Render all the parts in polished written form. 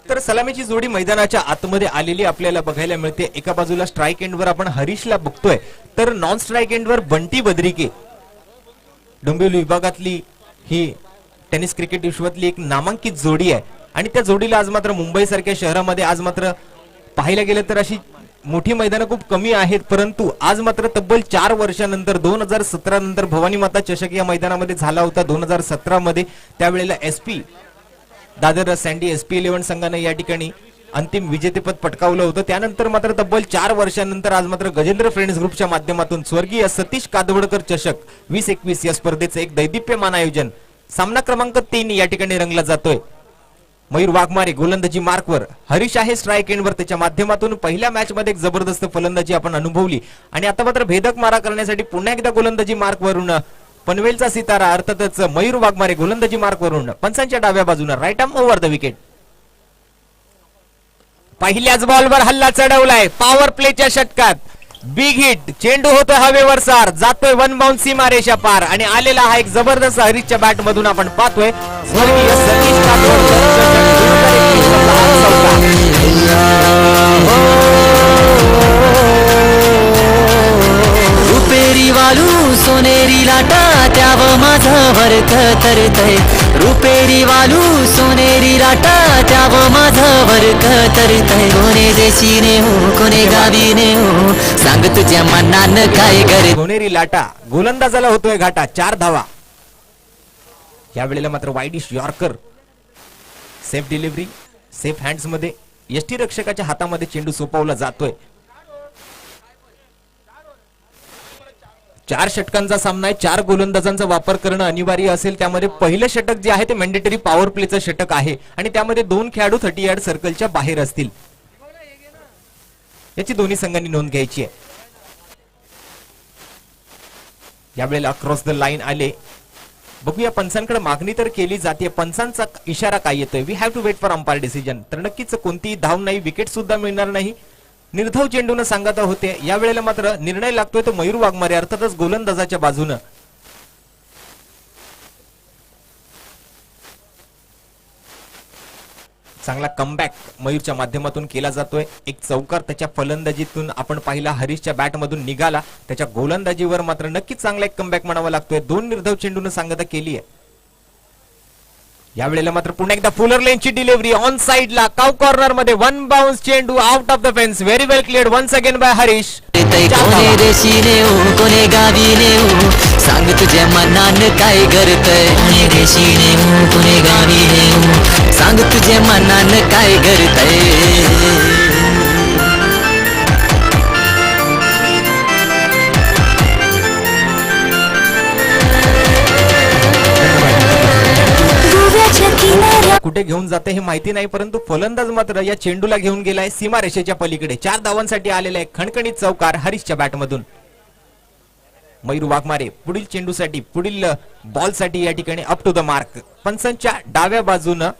तर सलामीची जोडी मैदानाच्या आतमध्ये आलेली आपल्याला बघायला मिळते. एका बाजूला स्ट्राइक एंडवर आपण हरीशला बघतोय, तर नॉन स्ट्राइक एंडवर बंटी बद्रिके. डोंबिवली विभागातली ही टेनिस क्रिकेट विश्वातली एक नामांकित जोडी आहे आणि त्या जोडीला आज मात्र मुंबई सारख्या शहरामध्ये आज मात्र पाहायला गेलं तर अशी मोठी मैदानं खूप कमी आहेत, परंतु आज मात्र तब्बल 4 वर्षानंतर 2017 नंतर भवानी माता चषक या मैदानामध्ये झाला होता. 2017 मध्ये त्यावेळेला एसपी दादर सँडी एसपी 11 संघाने या ठिकाणी अंतिम विजेतेपद पटकावलं होतं. त्यानंतर मात्र तब्बल 4 वर्षानंतर आज मात्र गजेंद्र फ्रेंड्स ग्रुपच्या माध्यमातून स्वर्गीय सतीश कादवडकर चषक 2021 या स्पर्धेचं एक दैदिप्यमान आयोजन सामना क्रमांक 3 या ठिकाणी रंगला जातोय. मयूर वाघमारे गोलंदाजी मार्कवर, हरीश आहे स्ट्राइक एंडवर. त्याच्या माध्यमातून पहिल्या मॅच मध्ये एक जबरदस्त फलंदाजी आपण अनुभवली आणि आता मात्र भेदक मारा करण्यासाठी पुन्हा एकदा गोलंदाजी मार्कवरून पनवेलचा सितारा अर्थातच मयूर वाघमारे गोलंदाजी मार्कवरून पंचांच्या डाव्या बाजूला right arm over the wicket. पहिल्याच बॉलवर हल्ला चढवलाय पॉवर प्लेच्या षटकात. बिग हिट, चेंडू होतोय हवेवर सार, जातोय वन बाउंस सीमारेषा पार आणि आलेला हा एक जबरदस्त हरीशच्या बॅट मधून आपण पाहतोय स्वर्गीय सतीश रुपेरी वालू सोनेरी लाटा त्याव माझं भरत तरतय. रुपेरी वालू सोनेरी लाटा त्याव माझं भरत तरतय. कोणे देशीने हो कोणे गावीने हो सांग तुझ्या मनानं काय करे. सोनेरी लाटा गोलंदाजाला होतोय घाटा, 4 धावा. यावेळेला मात्र widish yorker, safe delivery, safe hands मध्ये यष्टी रक्षकाच्या हातामध्ये चेंडू सोपवला जातोय. 4 षटकांचा सामना आहे, 4 गोलंदाजांचा वापर करणं अनिवार्य असेल. त्यामध्ये पहिलं षटक जे आहे ते मॅन्डेटरी पॉवर प्लेचं षटक आहे आणि त्यामध्ये 2 खेळाडू 30 यार्ड सर्कलच्या बाहेर असतील. याची दोन्ही संघांनी नोंद घ्यायची आहे. यावेळेला अक्रॉस द लाईन आले. बघूया पंचांकडे मागणी तर केली जाते, पंचांचा इशारा काय येतोय. We have to wait for umpire decision. तर नक्कीच कोणतीही धाव नाही, विकेट सुद्धा मिळणार नाही. निर्धाव चेंडून सांगत होते. यावेळेला मात्र निर्णय लागतोय तो मयूर वाघमारे अर्थातच गोलंदाजाच्या बाजूनं. चांगला कमबॅक मयूरच्या माध्यमातून केला जातोय. एक चौकार त्याच्या फलंदाजीतून आपण पाहिला, हरीशच्या बॅट मधून निघाला. त्याच्या गोलंदाजीवर मात्र नक्कीच चांगला एक कमबॅक म्हणावा लागतोय. 2 निर्धाव चेंडून सांगता केली आहे. यावेळेला मात्र पुन्हा एकदा फुलर लेनची डिलिव्हरी ऑन साइडला काउ कॉर्नर मध्ये वन बाउन्स चेंडू out of the fence. Very well cleared once again by Harish. कोणे देशीने हो कोणे गावीने हो सांग तुझ्या मनानं काय करतय. कोणे देशीने हो कोणे गावीने हो सांग तुझ्या मनानं काय करतय. कुठे घेऊन जाते हे माहिती नाही, परंतु फलंदाज मात्र या चेंडूला घेऊन गेलाय सीमारेषेच्या पलीकडे. 4 धावांसाठी आलेला एक खणखणीत चौकार हरीशच्या बॅट मधून. मयूर वाघमारे पुढील चेंडूसाठी, पुढील बॉलसाठी या ठिकाणी अप टू द मार्क. पंचांच्या डाव्या बाजूनं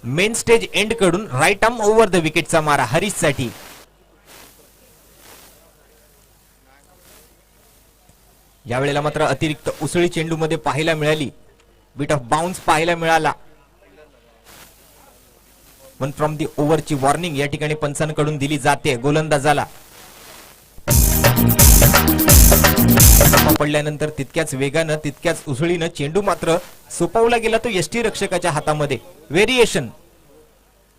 मेन स्टेज एंड कडून राईट आर्म ओव्हर द विकेटचा मारा हरीशसाठी. यावेळेला मात्र अतिरिक्त उसळी चेंडू मध्ये पाहायला मिळाली. बिट ऑफ बाउन्स पाहायला मिळाला. 1 फ्रॉम दी ओव्हरची वॉर्निंग या ठिकाणी पंचांकडून दिली जाते गोलंदाजाला. पडल्यानंतर तितक्याच वेगानं तितक्याच उसळीनं चेंडू मात्र सोपवला गेला तो यष्टी रक्षकाच्या हातामध्ये. व्हेरिएशन,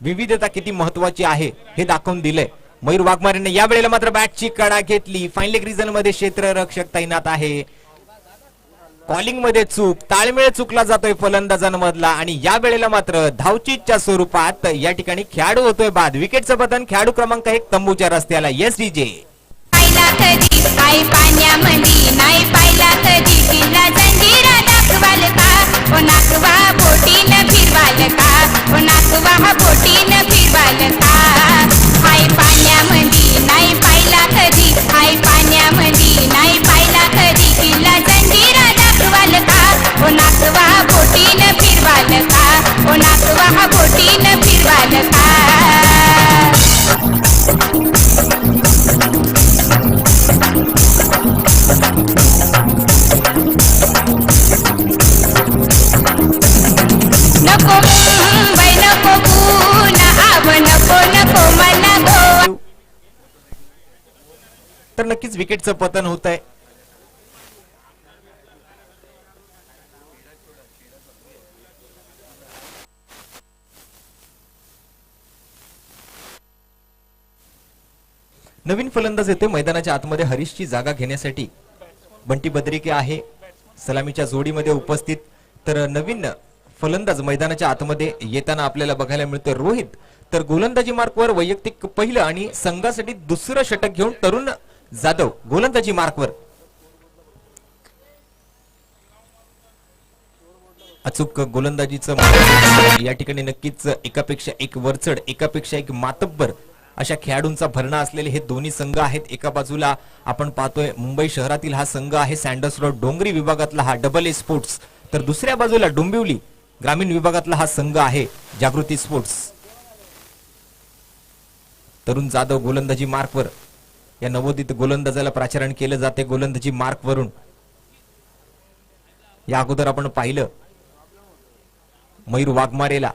विविधता किती महत्वाची आहे हे दाखवून दिलंय. मयूर वाघमारेने यावेळेला मात्र बॅटची कडा घेतली. फाईन लेग रिजन मध्ये क्षेत्ररक्षक तैनात आहे. कॉलिंग मध्ये चूक, ताळमेळ चुकला जातोय फलंदाजांमधला आणि या वेळेला मात्र धावचीच्या स्वरूपात या ठिकाणी खेळाडू होतोय बाद. विकेटचं पतन खेळाडू क्रमांक 1 तंबूच्या रस्त्याला. Yes DJ. पाहिला कधी आई पाण्यामध्ये नाही पाहिला कधी किल्ला जंजिरा दाखवाल का. ओ नाकवा बोटीनं फिरवाल का. ओ नाकवा बोटीनं फिरवाल का. आई पाण्यामध्ये नाही पाहिला कधी. आई पाण्यामध्ये नाही पाहिला कधी किल्ला जंजिरा दाखवाल का. ओ नाकवा बोटीनं फिरवाल का. ओ नाकवा बोटीनं फिरवाल का. नको मुंबई नको तर नक्कीच विकेटचं पतन होत आहे. नवीन फलंदाज येते मैदानाच्या आतमध्ये हरीशची जागा घेण्यासाठी. बंटी बद्रिके आहे सलामीच्या जोडीमध्ये उपस्थित. तर नवीन फलंदाज मैदानाच्या आतमध्ये येताना आपल्याला बघायला मिळतोय रोहित. तर गोलंदाजी मार्कवर वैयक्तिक पहिलं आणि संघासाठी दुसरं षटक घेऊन तरुण जाधव गोलंदाजी मार्कवर. अचूक गोलंदाजीचं या ठिकाणी नक्कीच एकापेक्षा एक वरचढ, एकापेक्षा एक मातब्बर अशा खेळाडूंचा भरणा असलेले हे दोन्ही संघ आहेत. एका बाजूला आपण पाहतोय मुंबई शहरातील हा संघ आहे सँडर्स रोड डोंगरी विभागातला हा डबल ए स्पोर्ट्स. तर दुसऱ्या बाजूला डोंबिवली ग्रामीण विभागातला हा संघ आहे जागृती स्पोर्ट्स. तरुण जाधव गोलंदाजी मार्कवर. या नवोदित गोलंदाजाला प्राचारण केलं जाते गोलंदाजी मार्कवरून. या अगोदर आपण पाहिलं मयूर वाघमारेला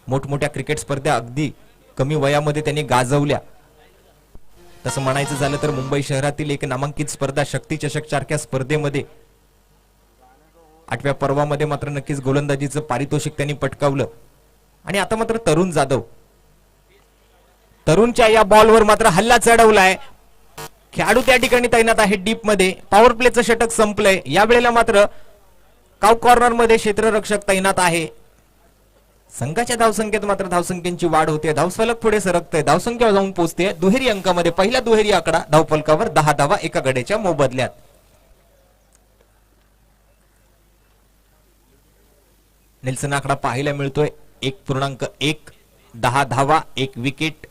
मोठमोठ्या क्रिकेट स्पर्धा अगदी कमी वयामध्ये त्यांनी गाजवल्या. तसं म्हणायचं झालं तर मुंबई शहरातील एक नामांकित स्पर्धा शक्ती चषक सारख्या स्पर्धेमध्ये 8व्या पर्वामध्ये मात्र नक्कीच गोलंदाजीचं पारितोषिक त्यांनी पटकावलं. आणि आता मात्र तरुण जाधव, तरुणच्या या बॉलवर मात्र हल्ला चढवलाय. खेळाडू त्या ठिकाणी तैनात आहे डीप मध्ये. पॉवर प्लेचं षटक संपलंय. या वेळेला मात्र काव कॉर्नर मध्ये क्षेत्ररक्षक तैनात आहे. संघाच्या धावसंख्येत मात्र धावसंख्येची वाढ होते. धावफलक पुढे सरकतंय. धावसंख्या जाऊन पोहोचते दुहेरी अंकामध्ये. पहिला दुहेरी आकडा धावफलकावर 10 धावा एका गड्याच्या मोबदल्यात. नेल्सन आकडा पाहायला मिळतोय 1.1, 10 धावा 1 विकेट.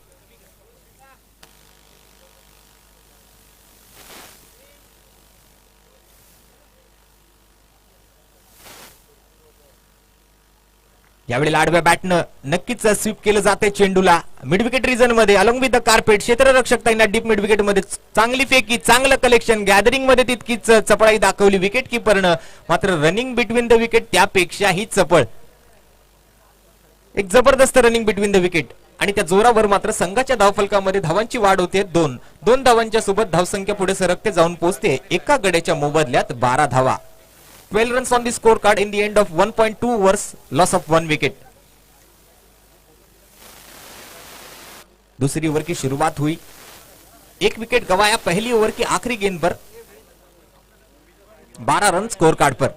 यावेळेला आडव्या बॅटनं नक्कीच स्वीप केलं जाते चेंडूला मिड विकेट रिजन मध्ये अलॉंग विथ द कार्पेट. क्षेत्ररक्षक त्यांना डीप मिड विकेट मध्ये चांगली फेकी, चांगलं कलेक्शन. गॅदरिंग मध्ये तितकीच चपळाई दाखवली विकेट किपरनं. मात्र रनिंग बिटवीन द विकेट त्यापेक्षाही चपळ. एक जबरदस्त रनिंग बिटवीन द विकेट आणि त्या जोरावर मात्र संघाच्या धावफलकामध्ये धावांची वाढ होते. दोन धावांच्या सोबत धावसंख्या पुढे सरकते जाऊन पोहोचते एका गड्याच्या मोबदल्यात 12 धावा. 12 runs on the scorecard in the end of 1.2 overs, loss of 1 wicket. दूसरी ओवर की शुरुआत हुई. 1 विकेट गवाया पहली ओवर की आखिरी गेंद पर. 12 रन स्कोर कार्ड पर.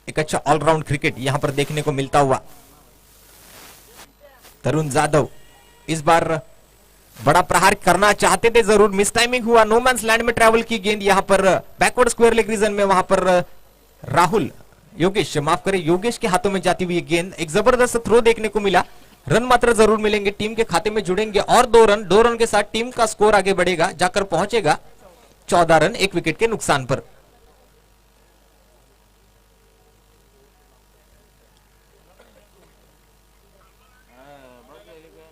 एक अच्छा ऑलराउंड क्रिकेट यहां पर देखने को मिलता हुआ. तरुण जाधव इस बार बड़ा प्रहार करना चाहते थे, जरूर मिस टाइमिंग हुआ. नो मैंस लैंड में ट्रैवल की गेंद यहां पर बैकवर्ड स्क्वायर लेग रीजन में. वहां पर राहुल योगेश माफ करें योगेश के हाथों में जाती हुई गेंद. एक जबरदस्त थ्रो देखने को मिला. रन मात्र जरूर मिलेंगे, टीम के खाते में जुड़ेंगे और 2 रन. 2 रन के साथ टीम का स्कोर आगे बढ़ेगा, जाकर पहुंचेगा 14 रन 1 विकेट के नुकसान पर.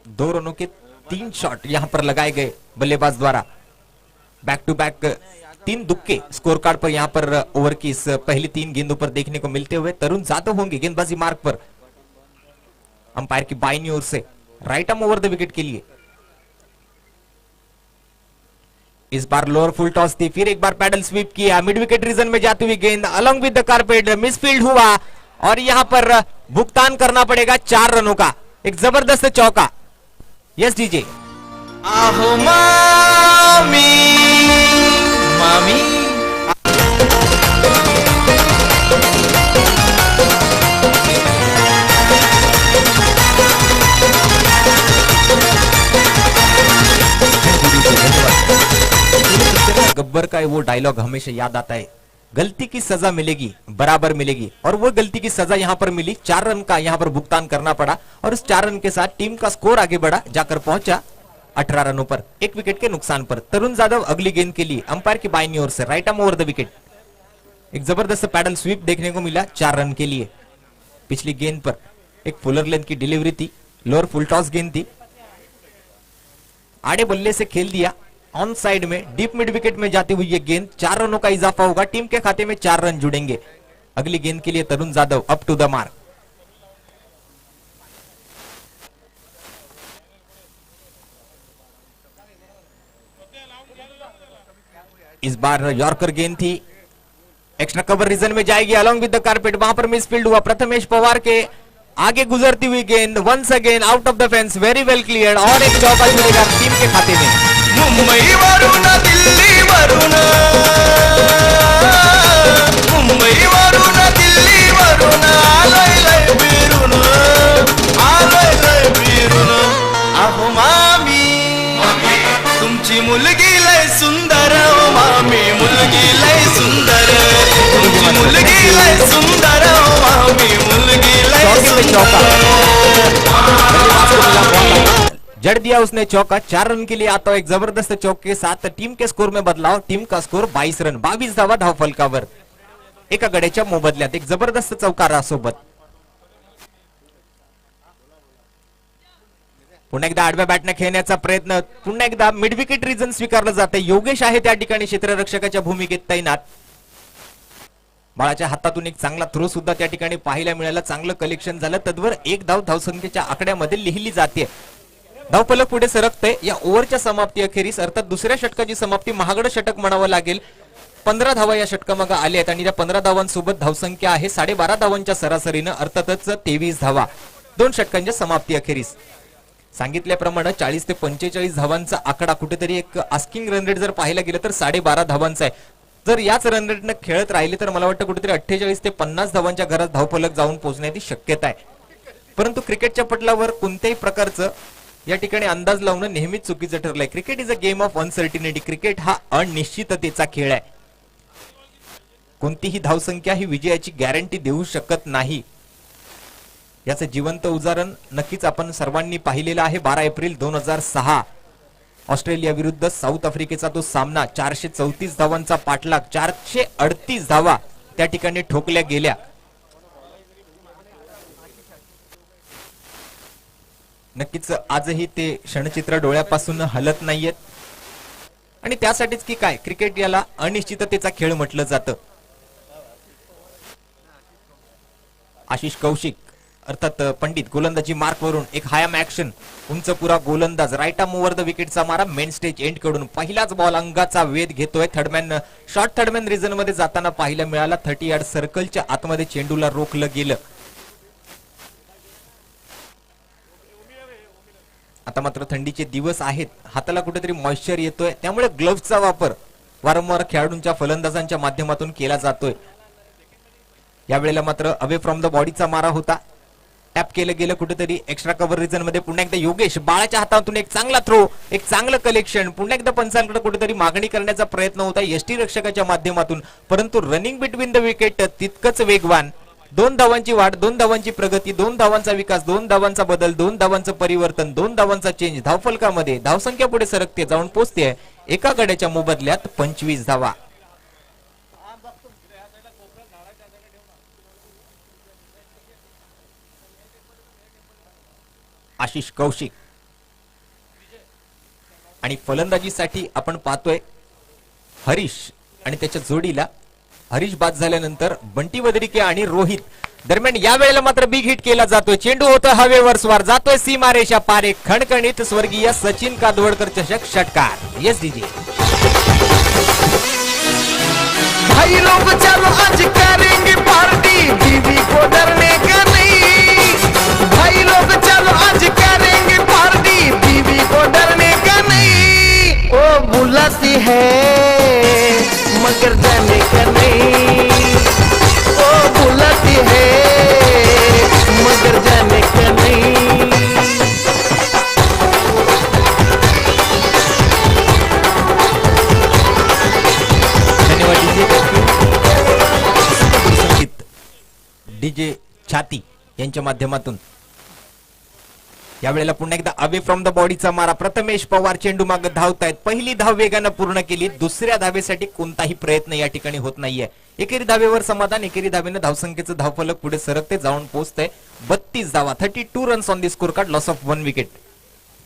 दो रनों के 3 शॉट यहां पर लगाए गए बल्लेबाज द्वारा. बैक टू बैक 3 दुक्के स्कोर कार्ड पर यहां पर ओवर की इस पहली 3 गेंदों पर देखने को मिलते हुए. तरुण जाधव होंगे गेंदबाजी मार्ग पर. अंपायर की बाईं ओर से right arm over the wicket के लिए. इस बार लोअर फुल टॉस थी, फिर एक बार पैडल स्वीप किया. मिड विकेट रीजन में जाती हुई गेंद अलॉन्ग विद द कारपेट मिसफील्ड हुआ और यहां पर भुगतान करना पड़ेगा 4 रनों का. एक जबरदस्त चौका. Yes DJ. आहो मामी मामी गब्बर का वो डायलॉग हमेशा याद आता है, गलती की सजा मिलेगी बराबर मिलेगी. और वो गलती की सजा यहां पर मिली. 4 रन का यहां पर भुगतान करना पड़ा और उस 4 रन के साथ टीम का स्कोर आगे बढ़ा, जाकर पहुंचा 18 रनों पर 1 विकेट के नुकसान पर. तरुण जाधव अगली गेंद के लिए अंपायर की बाईं ओर से right arm over the wicket. एक जबरदस्त पैडल स्वीप देखने को मिला 4 रन के लिए. पिछली गेंद पर एक फुलर लेंथ की डिलीवरी थी, लोअर फुल टॉस गेंद थी. आड़े बल्ले से खेल दिया ऑन साइड में. डीप मिड विकेट में जाती हुई ये गेंद. 4 रनों का इजाफा होगा, टीम के खाते में 4 रन जुड़ेंगे. अगली गेंद के लिए Tarun Jadhav up to the mark. इस बार यॉर्कर गेंद थी, एक्स्ट्रा कवर रीजन में जाएगी अलॉन्ग विद द कारपेट, वहां पर मिस फील्ड हुआ। प्रथमेश पवार के आगे गुजरती हुई गेंद once again out of the fence, very well clear और एक चौका जुड़ेगा टीम के खाते में। मुंबई वरून दिल्ली वरून, मुंबई वरून दिल्ली वरून आलोय लय फिरून, आलोय लय फिरून। अहो मामी तुमची मुलगी लय सुंदर, ओ मामी मुलगी लय सुंदर, तुमची मुलगी लय सुंदर, ओ मामी मुलगी लय चौके पे चौका, सुंदर। जड़ दिया उसने चौका। 4 रन के लिए आता है एक जबरदस्त चौके के साथ टीम के स्कोर में बदलाव। टीम का स्कोर 22 रन, 22 धावा धावफलकावर, एका गड्याच्या मोबदल्यात एक जबरदस्त चौकारा सोबत। पुन्हा एकदा आडव्या बॅटने खेळण्याचा प्रयत्न, पुन्हा एकदा मिड विकेट रिजन स्वीकारलं जाते। योगेश आहे त्या ठिकाणी क्षेत्ररक्षकाच्या भूमिकेत तैनात। बाळाच्या हातातून एक चांगला थ्रो सुद्धा त्या ठिकाणी पाहायला मिळाला, चांगलं कलेक्शन झालं। तद्वर एक धाव धावसंख्येच्या आकड्यामध्ये लिहिली जाते। धावफलक पुढे सरकते या ओव्हरच्या समाप्ती अखेरीस, अर्थात दुसऱ्या षटकाची समाप्ती महागडं षटक म्हणावं लागेल। 15 धावा या षटकामागे आले आहेत आणि त्या 15 धावांसोबत धावसंख्या आहे 12.5 धावांच्या सरासरीनं, अर्थातच 23 धावा 2 षटकांच्या समाप्ती अखेरीस। सांगितल्याप्रमाणे 40 ते 45 धावांचा आकडा कुठेतरी एक आस्किंग रन रेट जर पाहायला गेलं तर 12.5 धावांचा आहे। जर याच रन रेटनं खेळत राहिले तर मला वाटतं कुठेतरी 48 ते 50 धावांच्या घरात धावफलक जाऊन पोहोचण्याची शक्यता आहे। परंतु क्रिकेटच्या पटलावर कोणत्याही प्रकारचं या ठिकाणी अंदाज लावणं नेहमीच चुकीचं ठरलंय। Cricket is a game of uncertainty, cricket हा अनिश्चिततेचा खेळ आहे। कोणतीही धावसंख्या ही विजयाची गॅरंटी देऊ शकत नाही, याचं जिवंत उदाहरण नक्कीच आपण सर्वांनी पाहिलेलं आहे। 12 एप्रिल 2006 ऑस्ट्रेलिया विरुद्ध साऊथ आफ्रिकेचा तो सामना, 434 धावांचा पाठलाग, 438 धावा त्या ठिकाणी ठोकल्या गेल्या। नक्कीच आजही ते क्षणचित्र डोळ्यापासून हलत नाहीयेत आणि त्यासाठीच की काय क्रिकेट याला अनिश्चिततेचा खेळ म्हटलं जातं। आशिष कौशिक अर्थात पंडित गोलंदाजी मार्क वरून एक हायम ऍक्शन, उंच पुरा गोलंदाज, राईट आर्म ओव्हर द विकेटचा मारा मेन स्टेज एंड कडून पहिलाच बॉल अंगाचा वेध घेतोय। थर्डमॅन शॉर्ट थर्डमॅन रिजन मध्ये जाताना पाहायला मिळाला। 30 यार्ड सर्कलच्या आतमध्ये चेंडूला रोखलं गेलं। आता मात्र थंडीचे दिवस आहेत, हाताला कुठेतरी मॉइश्चर येतोय, त्यामुळे ग्लोव्हचा वापर वारंवार खेळाडूंच्या फलंदाजांच्या माध्यमातून केला जातोय। यावेळेला मात्र अवे फ्रॉम द बॉडीचा मारा होता, टॅप केलं गेलं कुठेतरी एक्स्ट्रा कव्हर रिजन मध्ये। पुन्हा एकदा योगेश बाळाच्या हातातून एक चांगला थ्रो, एक चांगलं कलेक्शन, पुन्हा एकदा पंचांकडे कुठेतरी मागणी करण्याचा प्रयत्न होता यष्टी रक्षकाच्या माध्यमातून, परंतु रनिंग बिटवीन द विकेट तितकंच वेगवान। 2 धावांची वाढ, 2 धावांची प्रगती, 2 धावांचा विकास, 2 धावांचा बदल, 2 धावांचं परिवर्तन, 2 धावांचा चेंज। धावफलकामध्ये धावसंख्या पुढे सरकते, जाऊन पोहोचते एका गड्याच्या मोबदल्यात 25 धावा। आशिष कौशिक आणि फलंदाजीसाठी आपण पाहतोय हरीश आणि त्याच्या जोडीला, हरीश बाद झाल्यानंतर बंटी बद्रिके आणि रोहित दरम्यान या वेळेला मात्र बिग हिट केला जातोय। चेंडू होतं हवेवर स्वार, जातोय सीमारेषा पारे, खणखणीत स्वर्गीय सचिन कादवडकर चषक षटकार। येस डीजे भाई लोग चलो आज करेंगे पार्टी, बीवी को डरने का नहीं। भाई लोग चलो आज करेंगे पार्टी, बीवी को डरने का नहीं। ओ बुलाती है मगर जाने का नहीं, ओ बुलाती है मगर जाने का नहीं। डीजे छाती यांच्या माध्यमातून यावेळेला पुन्हा एकदा अवे फ्रॉम द बॉडीचा मारा। प्रथमेश पवार चेंडू मागे धावतायत, पहिली धाव वेगानं पूर्ण केली, दुसऱ्या धावेसाठी कोणताही प्रयत्न या ठिकाणी होत नाहीये। एकेरी धावेवर समाधान, एकेरी धावेनं धावसंख्येचं धावफलक पुढे सरकते, जाऊन पोहोचतंय 32 धावा, 32 runs on the score card, loss of 1 wicket.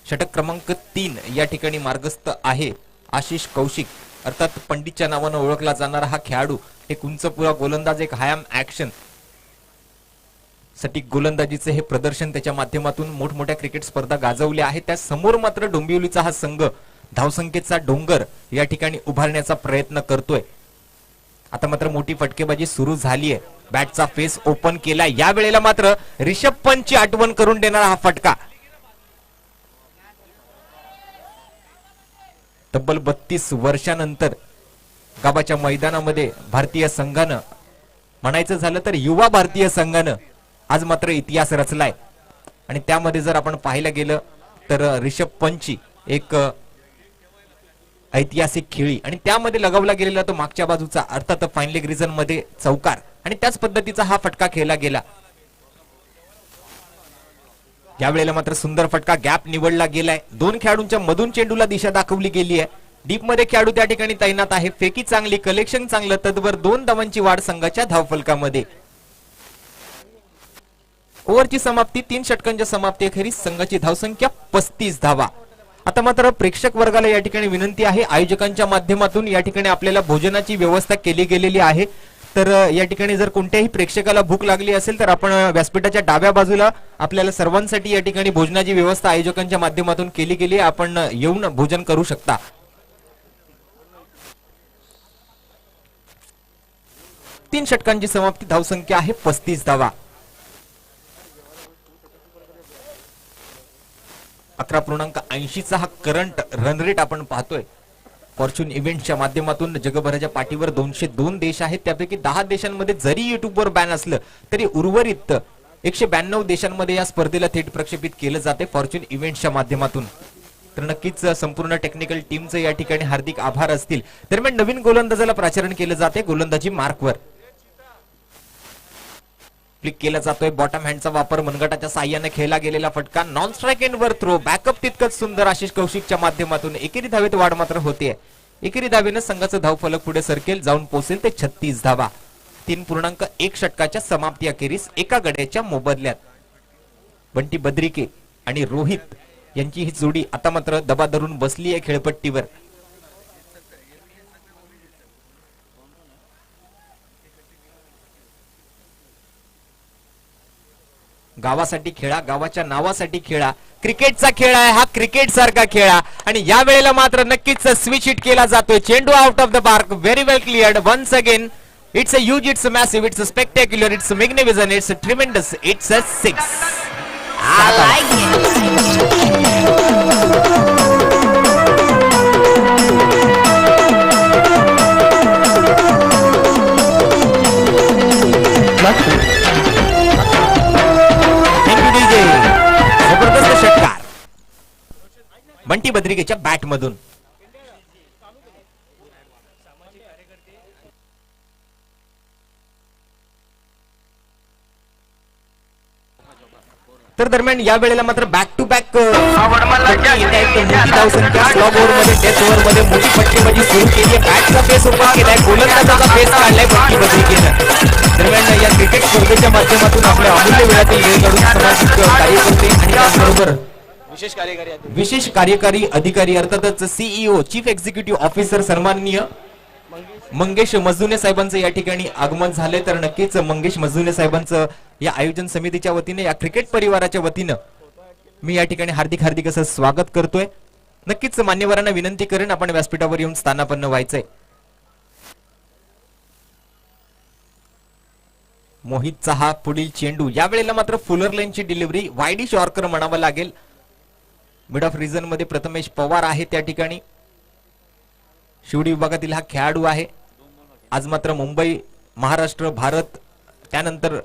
षटक क्रमांक 3 या ठिकाणी मार्गस्थ आहे आशिष कौशिक, अर्थात पंडितच्या नावानं ओळखला जाणारा हा खेळाडू, एक उंचपुरा गोलंदाज, एक हायम ऍक्शन सटीक गोलंदाजीचे हे प्रदर्शन त्याच्या माध्यमातून मोठमोठ्या क्रिकेट स्पर्धा गाजवल्या आहेत। त्या समोर मात्र डोंबिवलीचा हा संघ धावसंख्येचा डोंगर या ठिकाणी उभारण्याचा प्रयत्न करतोय. आता मात्र मोठी फटकेबाजी सुरू झाली आहे. बॅटचा फेस ओपन केला. या वेळेला मात्र रिषभ पंतची आठवण करून देणारा हा फटका. तब्बल 32 वर्षानंतर गावाच्या मैदानामध्ये भारतीय संघानं, म्हणायचं झालं तर युवा भारतीय संघानं आज मात्र इतिहास रचलाय. आणि त्यामध्ये जर आपण पाहायला गेलं तर रिषभ पंतची एक ऐतिहासिक खेळी आणि त्यामध्ये लगावला गेलेला तो मागच्या बाजूचा अर्थात फाईन लेग रिजन मध्ये चौकार आणि त्याच पद्धतीचा हा फटका खेळला गेला. यावेळेला मात्र सुंदर फटका गॅप निवडला गेलाय. 2 खेळाडूंच्या मधून चेंडूला दिशा दाखवली गेली आहे. डीप मध्ये खेळाडू त्या ठिकाणी तैनात आहे. फेकी चांगली, कलेक्शन चांगलं, तदवर 2 धावांची वाढ संघाच्या धावफलकामध्ये. ओव्हरची समाप्ती 3 षटकांच्या समाप्ती अखेरीस संघाची धावसंख्या 35 धावा. आता मात्र प्रेक्षक वर्गाला या ठिकाणी विनंती आहे, आयोजकांच्या माध्यमातून या ठिकाणी आपल्याला भोजनाची व्यवस्था केली गेलेली आहे. तर या ठिकाणी जर कोणत्याही प्रेक्षकाला भूक लागली असेल तर आपण व्यासपीठाच्या डाव्या बाजूला आपल्याला सर्वांसाठी या ठिकाणी भोजनाची व्यवस्था आयोजकांच्या माध्यमातून केली गेली आहे. आपण येऊन भोजन करू शकता. तीन षटकांची समाप्ती, धावसंख्या आहे 35 धावा. 11.80चा हा करंट रन रेट आपण पाहतोय. फॉर्च्यून इव्हेंटच्या माध्यमातून जगभराच्या पाठीवर 202 देश आहेत. त्यापैकी 10 देशांमध्ये जरी युट्यूबवर बॅन असलं तरी उर्वरित 192 देशांमध्ये या स्पर्धेला थेट प्रक्षेपित केलं जाते फॉर्च्यून इव्हेंटच्या माध्यमातून. तर नक्कीच संपूर्ण टेक्निकल टीमचे या ठिकाणी हार्दिक आभार असतील. दरम्यान नवीन गोलंदाजाला प्राचारण केलं जाते. गोलंदाजी मार्कवर क्लिक केला जातोय. बॉटम हँडचा वापर, मनगटाच्या साह्याने खेळला गेलेला फटका, नॉन स्ट्राइक एंडवर थ्रो, बॅकअप तितकंच सुंदर आशिष कौशिकच्या माध्यमातून. एकेरी धावेत वाढ मात्र होते. एकेरी धावेनं संघाचं धावफलक पुढे सरकेल, जाऊन पोहोचेल ते 36 धावा. 3.1 षटकाच्या समाप्ती अखेरीस एका गड्याच्या मोबदल्यात. बंटी बद्रिके आणि रोहित यांची ही जोडी आता मात्र दबा धरून बसली आहे खेळपट्टीवर. गावासाठी खेळा, गावाच्या नावासाठी खेळा. क्रिकेटचा खेळ आहे हा, क्रिकेट सारखा खेळा. आणि या वेळेला मात्र नक्कीच स्विच हिट केला जातोय. चेंडू out of the park, very well cleared. Once again it's a huge, it's a massive, it's a spectacular, it's a magnificent, it's a tremendous, it's a 6. I like it. जबरदस्त षटकार Bunty बद्रिकेच्या bat मधून. तर दरम्यान या वेळेला मात्र बॅक टू बॅक धावसंख्या slog over मध्ये, डेथ ओव्हर मध्ये मोठी फटकेबाजी सुरू केली. बॅटचा फेस ओपन केलाय, गोलंदाजाचा फेस काढलाय बंटी बद्रिकेनं. दरम्यान या क्रिकेट स्पर्धेच्या माध्यमातून आपल्या अमूल्य वेळातील वेळ काढून सामाजिक कार्य करते आणि त्याचबरोबर विशेष कार्यकारी अधिकारी अर्थातच सीईओ, चीफ एक्झिक्युटिव्ह ऑफिसर सन्माननीय मंगेश मजदुने साहेबांचं या ठिकाणी आगमन झाले. तर नक्कीच मंगेश मजदुने साहेबांचं या आयोजन समितीच्या वतीने, या क्रिकेट परिवाराच्या वतीनं मी या ठिकाणी हार्दिक असं स्वागत करतोय. नक्कीच मान्यवरांना विनंती करेन आपण व्यासपीठावर येऊन स्थानापन्न व्हायचंय. मोहितचा हा पुढील चेंडू, या वेळेला मात्र फुलर लाईनची डिलिव्हरी, वाईडिश यॉर्कर म्हणावं लागेल. मिड ऑफ रिजन मध्ये प्रथमेश पवार आहे त्या ठिकाणी, शिवडी विभागातील हा खेळाडू आहे. आज मात्र मुंबई, महाराष्ट्र, भारत त्यानंतर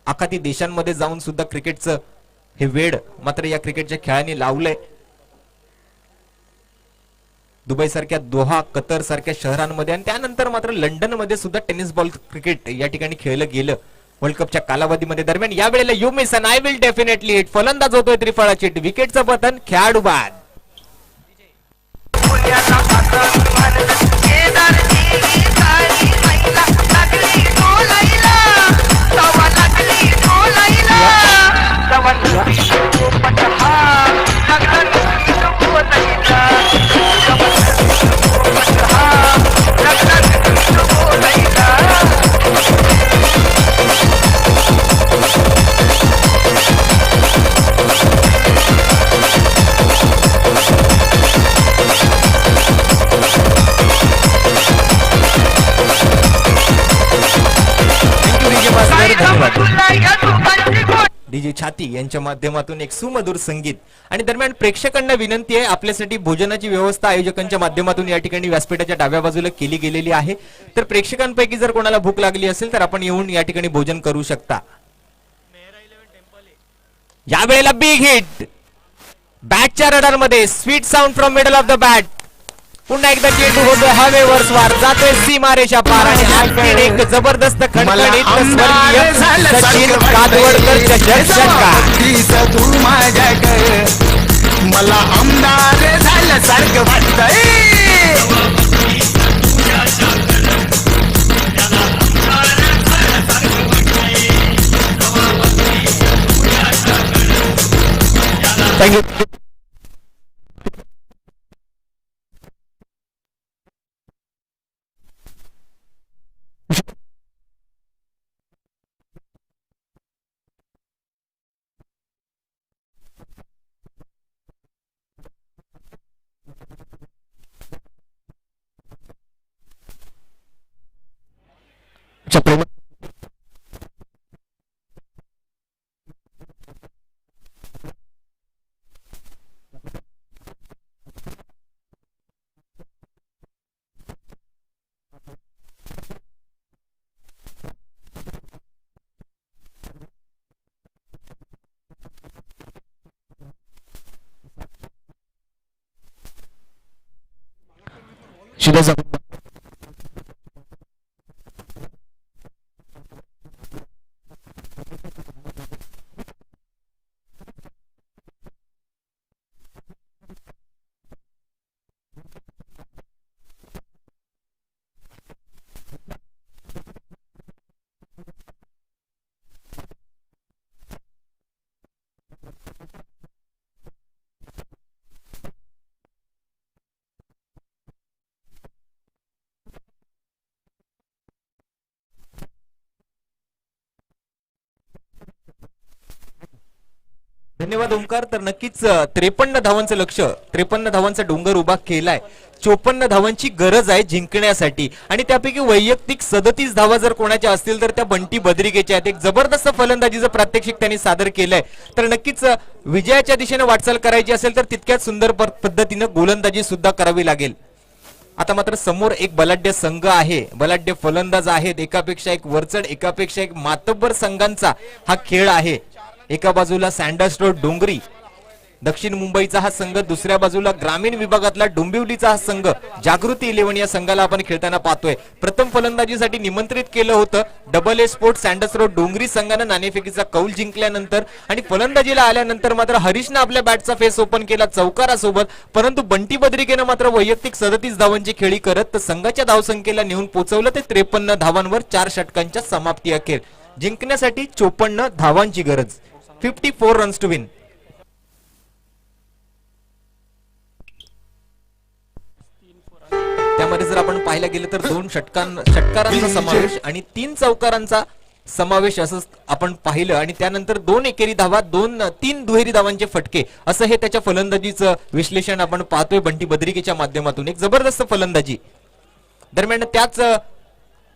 आखाती देशांमध्ये जाऊन सुद्धा क्रिकेटचं हे वेड मात्र या क्रिकेटच्या खेळांनी लावलंय. दुबई सारख्या, दोहा, कतर सारख्या शहरांमध्ये आणि त्यानंतर मात्र लंडन मध्ये सुद्धा टेनिस बॉल क्रिकेट या ठिकाणी खेळलं गेलं वर्ल्ड कपच्या कालावधीमध्ये. दरम्यान या वेळेला you miss and I will definitely hit, फलंदाज होतोय त्रिफळाची, विकेटचं पतन, खेळाडू बाद. जी छाती यांच्या माध्यमातून एक सुमधुर संगीत. आणि दरम्यान प्रेक्षकांना विनंती आहे, आपल्यासाठी भोजनाची व्यवस्था आयोजकांच्या माध्यमातून या ठिकाणी व्यासपीठाच्या डाव्या बाजूला केली गेलेली आहे. तर प्रेक्षकांपैकी जर कोणाला भूक लागली असेल तर आपण येऊन या ठिकाणी भोजन करू शकता. यावेळेला बिग हिट बॅटच्या रडार मध्ये sweet sound from middle of the bat. पुन्हा एकदा चेंडू होतोय हवेवर स्वार, जातोय सीमारेषा पार आणि आणखी एक जबरदस्त खणखणीत स्वर्गीय सचिन कादवडकर चषक षटकार. तू माझ्याकडे मला आमदार झाल्यासारखं वाटतंय. थँक्यू. धन्यवाद ओंकार. तर नक्कीच 53 धावांचं लक्ष, 53 धावांचा डोंगर उभा केलाय. 54 धावांची गरज आहे जिंकण्यासाठी आणि त्यापैकी वैयक्तिक 37 धावा जर कोणाच्या असतील तर त्या बंटी बद्रिकेच्या आहेत. एक जबरदस्त फलंदाजीचं प्रात्यक्षिक त्यांनी सादर केलंय. तर नक्कीच विजयाच्या दिशेने वाटचाल करायची असेल तर तितक्याच सुंदर पद्धतीनं गोलंदाजी सुद्धा करावी लागेल. आता मात्र समोर एक बलाढ्य संघ आहे, बलाढ्य फलंदाज आहेत, एकापेक्षा एक वरचढ, एकापेक्षा एक मातब्बर संघांचा हा खेळ आहे. एका बाजूला सँडर्स रोड डोंगरी दक्षिण मुंबईचा हा संघ, दुसऱ्या बाजूला ग्रामीण विभागातला डोंबिवलीचा हा संघ जागृती 11 या संघाला आपण खेळताना पाहतोय. प्रथम फलंदाजीसाठी निमंत्रित केलं होतं double A sports Sanders road डोंगरी संघानं नाणेफेकीचा कौल जिंकल्यानंतर आणि फलंदाजीला आल्यानंतर मात्र हरीशनं आपल्या बॅटचा फेस ओपन केला चौकारासोबत. परंतु बंटी बद्रिकेनं मात्र वैयक्तिक 37 धावांची खेळी करत संघाच्या धावसंख्येला नेऊन पोहोचवलं ते 53 धावांवर 4 षटकांच्या समाप्ती अखेर. जिंकण्यासाठी 54 धावांची गरज, 54 रन्स टू विन. त्यामध्ये जर आपण पाहायला गेलं तर 2 षटकारांचा समावेश आणि 3 चौकारांचा समावेश असं आपण पाहिलं आणि त्यानंतर 2 एकेरी धावा, 3 दुहेरी धावांचे फटके, असं हे त्याच्या फलंदाजीचं विश्लेषण आपण पाहतोय बंटी बद्रिकेच्या माध्यमातून. एक जबरदस्त फलंदाजी. दरम्यान त्याच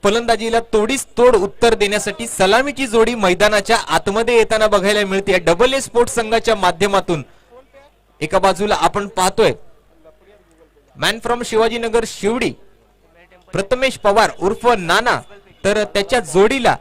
फलंदाजीला तोडीस तोड उत्तर देण्यासाठी सलामीची जोडी मैदानाच्या आतमध्ये येताना बघायला मिळते डबल ए स्पोर्ट्स संघाच्या माध्यमातून. एका बाजूला आपण पाहतोय मॅन फ्रॉम शिवाजीनगर शिवडी प्रथमेश पवार उर्फ नाना, तर त्याच्या जोडीला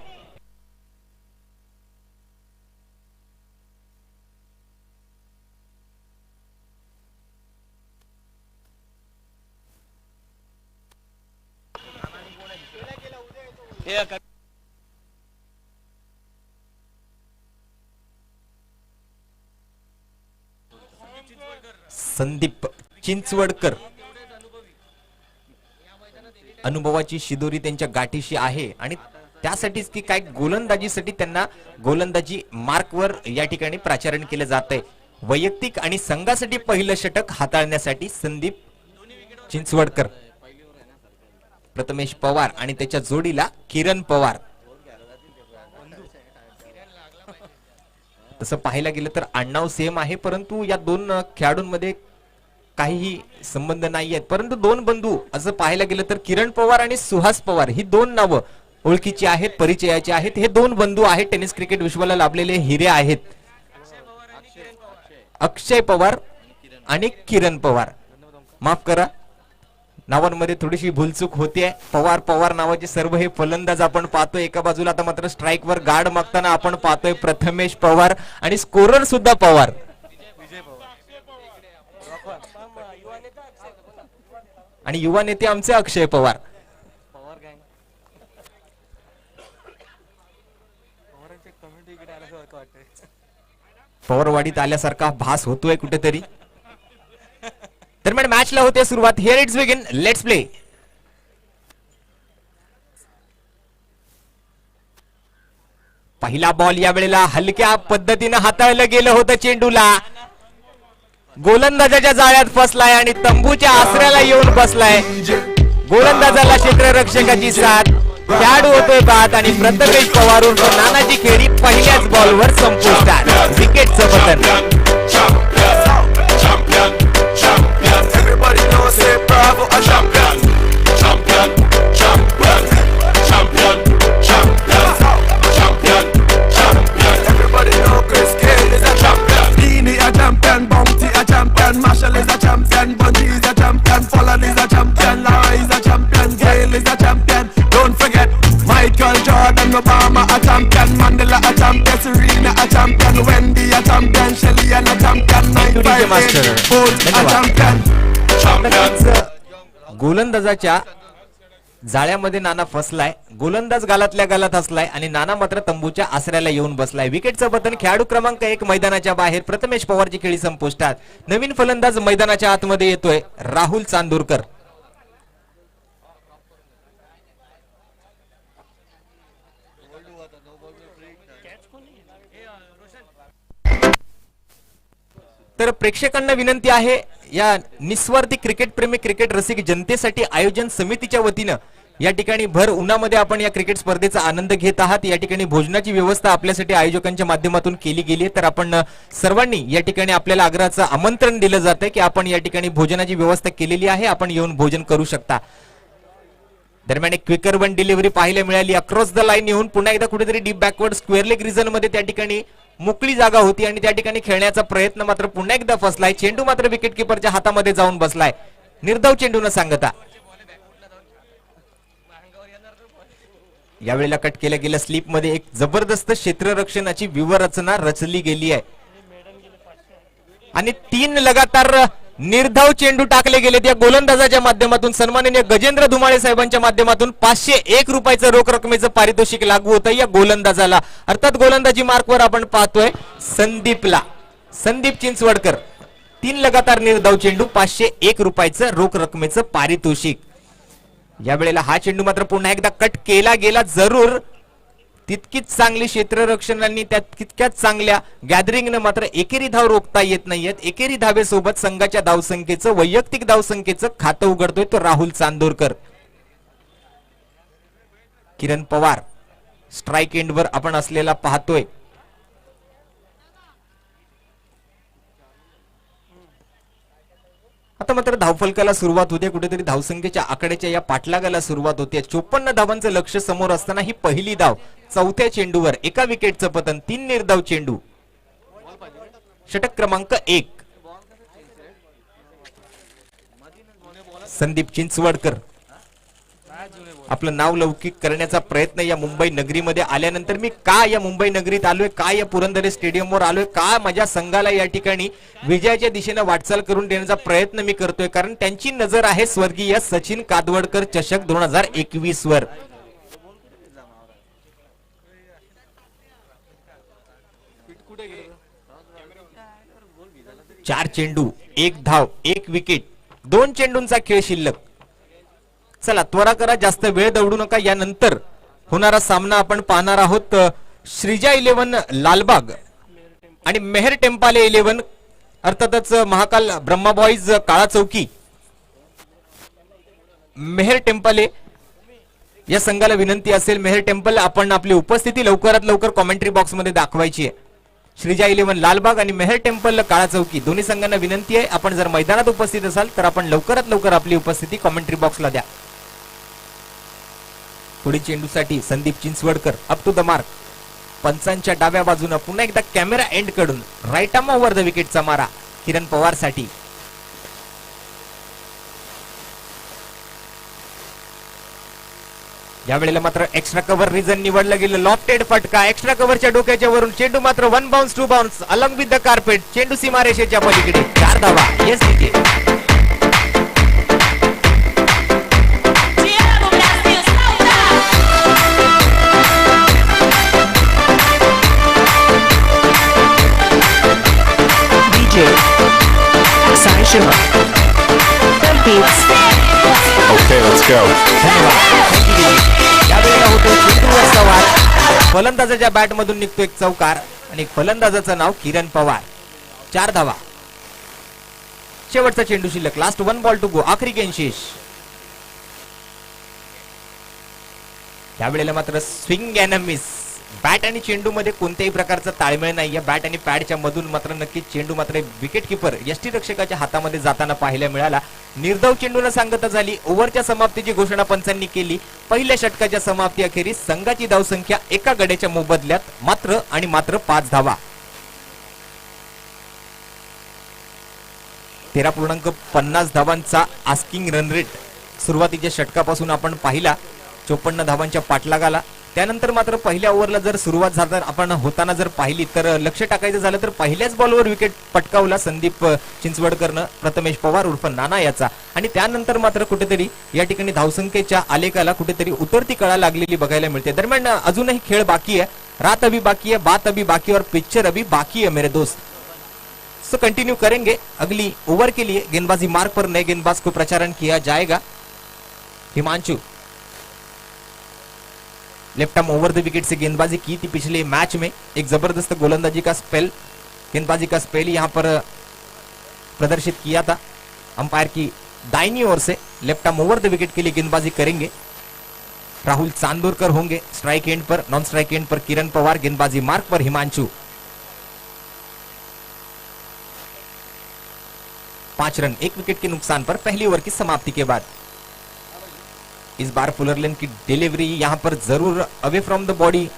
संदीप चिंचवडकर. अनुभवाची शिदोरी त्यांच्या गाठीशी आहे आणि त्यासाठीच की काय गोलंदाजीसाठी त्यांना गोलंदाजी मार्कवर या ठिकाणी प्राचारण केलं जात आहे. वैयक्तिक आणि संघासाठी पहिलं षटक हाताळण्यासाठी संदीप चिंचवडकर, प्रथमेश पवार आणि त्याच्या जोडीला किरण पवार. तसं पाहायला गेलं तर आडनाव सेम आहे परंतु या 2 खेळाडूंमध्ये काहीही संबंध नाही आहेत. परंतु 2 बंधू असं पाहायला गेलं तर किरण पवार आणि सुहास पवार ही 2 नावं ओळखीची आहेत, परिचयाची आहेत. हे 2 बंधू आहेत, टेनिस क्रिकेट विश्वाला लाभलेले हिरे आहेत. अक्षय पवार आणि किरण पवार. माफ करा, नावांमध्ये थोडीशी भूलचूक होतीये. पवार पवार नावाचे सर्व हे फलंदाज आपण पाहतोय एका बाजूला. आता मात्र स्ट्राईक वर गार्ड मागताना आपण पाहतोय प्रथमेश पवार आणि स्कोरर सुद्धा पवार. आणि युवा नेते आमचे अक्षय पवार. पवारवाडीत आल्यासारखा भास होतोय कुठेतरी. दरम्यान मॅचला होते सुरुवात. Here it's begin, let's play. पहिला बॉल या वेळेला हलक्या पद्धतीनं हाताळलं गेलं होतं चेंडूला. गोलंदाजाच्या जाळ्यात फसलाय आणि तंबूच्या आसऱ्याला येऊन बसलाय. गोलंदाजाला क्षेत्ररक्षकाची साथ, खेळाडू होतोय बाद आणि प्रथमेश पवार उर्फ नानाजी खेळी पहिल्याच बॉलवर संपुष्टात. विकेटचं पतन. Everybody knows say Bravo a champion, champion, champion, champion, champion, champion, champion. Everybody know Chris Gayle is a champion. Dini a champion, Bounty a champion, Marshall is a champion, Bunty is a champion, Folland is a champion, Lara is a champion, Gayle is a champion. Don't forget Michael Jordan, Obama a champion, Mandela a champion, Serena a champion, Wendy a champion, Shelly and a champion, 958 Bolt a champion. गोलंदाजाच्या जाळ्यामध्ये नाना फसलाय. गोलंदाज गालातल्या गालात हसलाय आणि नाना मात्र तंबूच्या आसऱ्याला येऊन बसलाय. विकेटचं पतन. खेळाडू क्रमांक 1 मैदानाच्या बाहेर. प्रथमेश पवारची खेळी संपुष्टात. नवीन फलंदाज मैदानाच्या आतमध्ये येतोय, राहुल चांदोरकर. तर प्रेक्षकांना विनंती आहे, या निस्वार्थी क्रिकेट प्रेमी क्रिकेट रसिक जनतेसाठी आयोजन समितीच्या वतीनं या ठिकाणी भर उन्हामध्ये आपण या क्रिकेट स्पर्धेचा आनंद घेत आहात. या ठिकाणी भोजनाची व्यवस्था आपल्यासाठी आयोजकांच्या माध्यमातून केली गेली आहे. तर आपण सर्वांनी या ठिकाणी आपल्याला आग्रहाचं आमंत्रण दिलं जातंय की आपण या ठिकाणी भोजनाची व्यवस्था केलेली आहे, आपण येऊन भोजन करू शकता. दरम्यान एक क्विकर वन डिलिव्हरी पाहायला मिळाली. अक्रॉस द लाईन येऊन पुन्हा एकदा कुठेतरी deep backward square leg region मध्ये त्या ठिकाणी मोकळी जागा होती आणि त्या ठिकाणी खेळण्याचा प्रयत्न मात्र पुन्हा एकदा फसलाय. चेंडू मात्र विकेट किपरच्या हातामध्ये जाऊन बसलाय. निर्धाव चेंडू न सांगता यावेळेला कट केलं गेलं. स्लीप मध्ये एक जबरदस्त क्षेत्ररक्षणाची व्यूहरचना रचली गेली आहे आणि 3 लगातार निर्धाव चेंडू टाकले गेले. त्या गोलंदाजाच्या माध्यमातून सन्माननीय गजेंद्र धुमाळे साहेबांच्या माध्यमातून 501 रुपयाचं रोख रकमेचं पारितोषिक लागू होतं या गोलंदाजाला. अर्थात गोलंदाजी मार्कवर आपण पाहतोय संदीपला, संदीप चिंचवडकर. 3 लगातार निर्धाव चेंडू, 501 रुपयाचं रोख रकमेचं पारितोषिक. या वेळेला हा चेंडू मात्र पुन्हा एकदा कट केला गेला. जरूर तितकीच चांगली क्षेत्ररक्षणांनी त्या तितक्याच चांगल्या गॅदरिंगनं मात्र एकेरी धाव रोखता येत नाहीयेत. एकेरी धावेसोबत संघाच्या धावसंख्येचं, वैयक्तिक धावसंख्येचं खातं उघडतोय तो राहुल चांदोरकर. किरण पवार स्ट्राईक एंडवर आपण असलेला पाहतोय. आता मात्र धावफलकाला सुरुवात होते. कुठेतरी धावसंख्येच्या आकड्याच्या या पाठलागाला सुरुवात होते. 54 धावांचं लक्ष समोर असताना ही पहिली धाव चौथ्या चेंडूवर, एका विकेटचं पतन, 3 निर्धाव चेंडू. षटक क्रमांक 1 संदीप चिंचवडकर. आपलं नाव लौकिक करण्याचा प्रयत्न या मुंबई नगरीमध्ये आल्यानंतर मी का या मुंबई नगरीत आलोय, का या पुरंदरे स्टेडियमवर आलोय, का माझ्या संघाला या ठिकाणी विजयाच्या दिशेने वाटचाल करून देण्याचा प्रयत्न मी करतोय, कारण त्यांची नजर आहे स्वर्गीय सचिन कादवडकर चषक 2021 वर. चार चेंडू, 1 धाव, 1 विकेट, 2 चेंडूंचा खेळ शिल्लक. चला त्वरा करा, जास्त वेळ दवडू नका. यानंतर होणारा सामना आपण पाहणार आहोत. श्रीजा 11 लालबाग आणि मेहर टेम्पाले 11, अर्थातच महाकाल ब्रह्मा बॉईज काळा चौकी. मेहर टेम्पाले या संघाला विनंती असेल, मेहर टेम्पल आपण आपली उपस्थिती लवकरात लवकर कॉमेंट्री बॉक्स मध्ये दाखवायची आहे. श्रीजा 11 लालबाग आणि मेहर टेम्पल काळा चौकी दोन्ही संघांना विनंती आहे, आपण जर मैदानात उपस्थित असाल तर आपण लवकरात लवकर आपली उपस्थिती कॉमेंट्री बॉक्सला द्या. पुढील चेंडूसाठी Sandeep Chinchwadkar up to the mark. पंचांच्या डाव्या बाजूने पुन्हा एकदा कॅमेरा एंड कडून राईट आर्म ओव्हर द विकेटचा मारा किरण पवार साठी. यावेळेला मात्र एक्स्ट्रा कव्हर रिझन निवडलं गेलं. लॉफ्टेड फटका एक्स्ट्रा कव्हरच्या डोक्याच्या वरून चेंडू मात्र 1 bounce 2 bounce along with the carpet. चेंडू सीमारेषेच्या पलीकडे 4 धावा. Yes DJ. Sai Shiva. The beats. Okay, let's go. यावेळेला होतो चेंडूवरचा वार. फलंदाजाच्या बॅट मधून निघतो एक चौकार आणि फलंदाजाचं नाव किरण पवार. 4 धावा. शेवटचा चेंडू शिल्लक. Last 1 ball to go. आखरी गेंद शेष. यावेळेला मात्र स्विंग अँड मिस. बॅट आणि चेंडू मध्ये कोणत्याही प्रकारचा ताळमेळ नाही. या बॅट आणि पॅडच्या मधून मात्र नक्कीच चेंडू मात्र विकेट किपर यष्टीरक्षकाच्या हातामध्ये जाताना पाहायला मिळाला. निर्धाव चेंडूला सांगता झाली. ओव्हरच्या समाप्तीची घोषणा पंचांनी केली. पहिल्या षटकाच्या समाप्ती अखेरीस संघाची धावसंख्या एका गड्याच्या मोबदल्यात मात्र आणि मात्र 5 धावा. 13.50 धावांचा आस्किंग रन रेट सुरुवातीच्या षटकापासून आपण पाहिला. 54 धावांच्या पाठलागाला. त्यानंतर मात्र पहिल्या ओव्हरला जर सुरुवात झाली आपण होताना जर पाहिली तर लक्ष टाकायचं झालं तर पहिल्याच बॉलवर विकेट पटकावला संदीप चिंचवडकरनं प्रथमेश पवार उर्फ नाना याचा. आणि त्यानंतर मात्र कुठेतरी या ठिकाणी धावसंख्येच्या आलेखाला कुठेतरी उतरती कळा लागलेली बघायला मिळते. दरम्यान अजूनही खेळ बाकी आहे. रात अभी बाकी है, बात अभी बाकी और पिक्चर अभी बाकी है मेरे दोस्त. सो कंटिन्यू करेंगे. अगली ओवर के लिए गेंदबाजी मार्ग पर नए गेंदबाज को प्रचारण किया जाएगा. Himanshu left arm over the wicket से गेंदबाजी की थी पिछले मैच में. एक जबरदस्त गोलंदाजी का स्पेल, गेंदबाजी का स्पेल यहां पर प्रदर्शित किया था. अंपायर की दाहिनी ओर से left arm over the wicket के लिए गेंदबाजी करेंगे. राहुल चांदोरकर होंगे स्ट्राइक एंड पर. नॉन स्ट्राइक एंड पर किरण पवार. गेंदबाजी मार्ग पर हिमांशु. 5 रन 1 विकेट के नुकसान पर पहली ओवर की समाप्ति के बाद. इस बार फुलरलेन की डिलीवरी यहां पर जरूर away from the body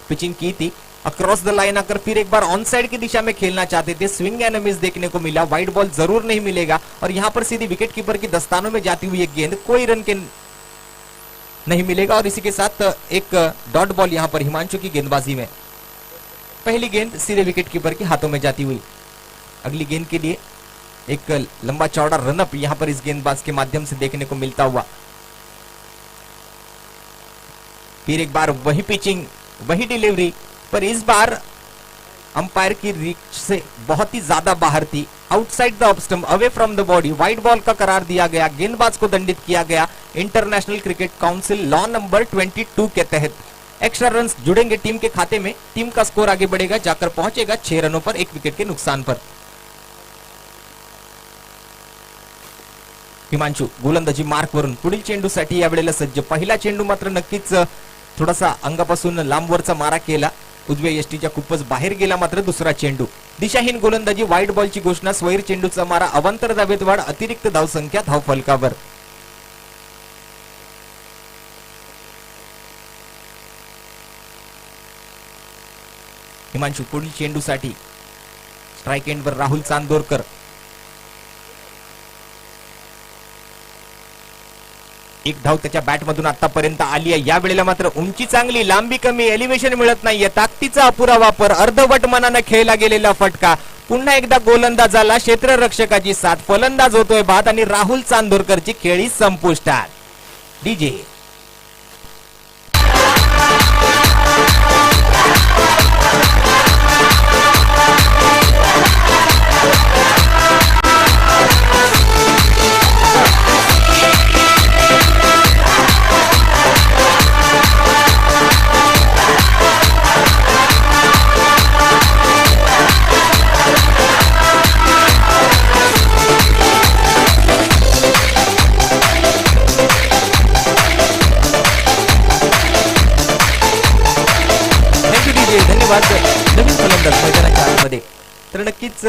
pitching की थी. अक्रॉस द लाइन आकर फिर एक बार ऑन साइड की दिशा में खेलना चाहते थे. स्विंग एंड मिस देखने को मिला. वाइड बॉल जरूर नहीं मिलेगा और यहां पर सीधी विकेट कीपर की दस्तानों में जाती हुई एक गेंद. कोई रन के नहीं मिलेगा और इसी के साथ एक डॉट बॉल यहां पर हिमांशु की गेंदबाजी में. पहली गेंद सीधे विकेट कीपर के हाथों में जाती हुई. अगली गेंद के लिए एक लंबा चौड़ा रनअप यहां पर इस गेंदबाज के माध्यम से देखने को मिलता हुआ. फिर एक बार वही पिचिंग वही डिलीवरी पर इस बार अंपायर की रीच से बहुत ही ज्यादा बाहर थी. Outside the off stump away from the body. Wide ball का करार दिया गया. गेंदबाज को दंडित किया गया. International cricket council law number 22 के तहत एक्स्ट्रा रन्स जुड़ेंगे टीम के खाते में. टीम का स्कोर आगे बढ़ेगा, जाकर पहुंचेगा 6 रनों पर 1 विकेट के नुकसान पर. हिमांशु गोलंदाजी मार्क वरून पुढील चेंडूसाठी यावेळेला सज्ज. पहिला चेंडू मात्र नक्कीच थोडासा अंगापासून लांबवरचा मारा केला. उजव्या यष्टीच्या खूपच बाहेर गेला मात्र दुसरा चेंडू. दिशाहीन गोलंदाजी. वाईड बॉलची घोषणा. स्वैर चेंडूचा मारा. अवांतर धावेत वाढ. अतिरिक्त धावसंख्या धावफलकावर. हिमांशु पुढील चेंडूसाठी स्ट्राइक एंडवर राहुल चांदोरकर. एक धाव त्याच्या बॅटमधून आतापर्यंत आली आहे. या वेळेला मात्र उंची चांगली, लांबी कमी, एलिव्हेशन मिळत नाहीये. ताकदीचा अपुरा वापर. अर्धवट मनानं खेळला गेलेला फटका. पुन्हा एकदा गोलंदाजाला क्षेत्ररक्षकाची साथ. फलंदाज होतोय बाद आणि राहुल चांदोरकरची खेळी संपुष्टात. डीजे नवीन फलंदाज मैदानाच्या आतमध्ये. तर नक्कीच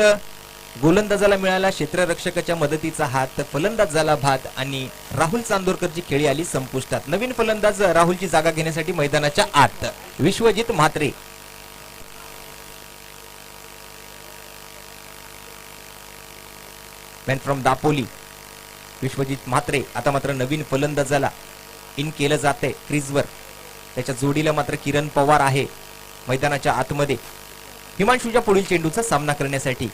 गोलंदाजाला मिळाला क्षेत्ररक्षकाच्या मदतीचा हात. फलंदाज झाला भात आणि राहुल चांदोरकरची खेळी आली संपुष्टात. नवीन फलंदाज राहुलची जागा घेण्यासाठी मैदानाच्या आत. Vishwajit Mhatre man from Dapoli Vishwajit Mhatre. आता मात्र नवीन फलंदाजाला इन केलं जातंय क्रीजवर. त्याच्या जोडीला मात्र किरण पवार आहे मैदानाच्या आतमध्ये हिमांशूच्या पुढील चेंडूचा सामना करण्यासाठी.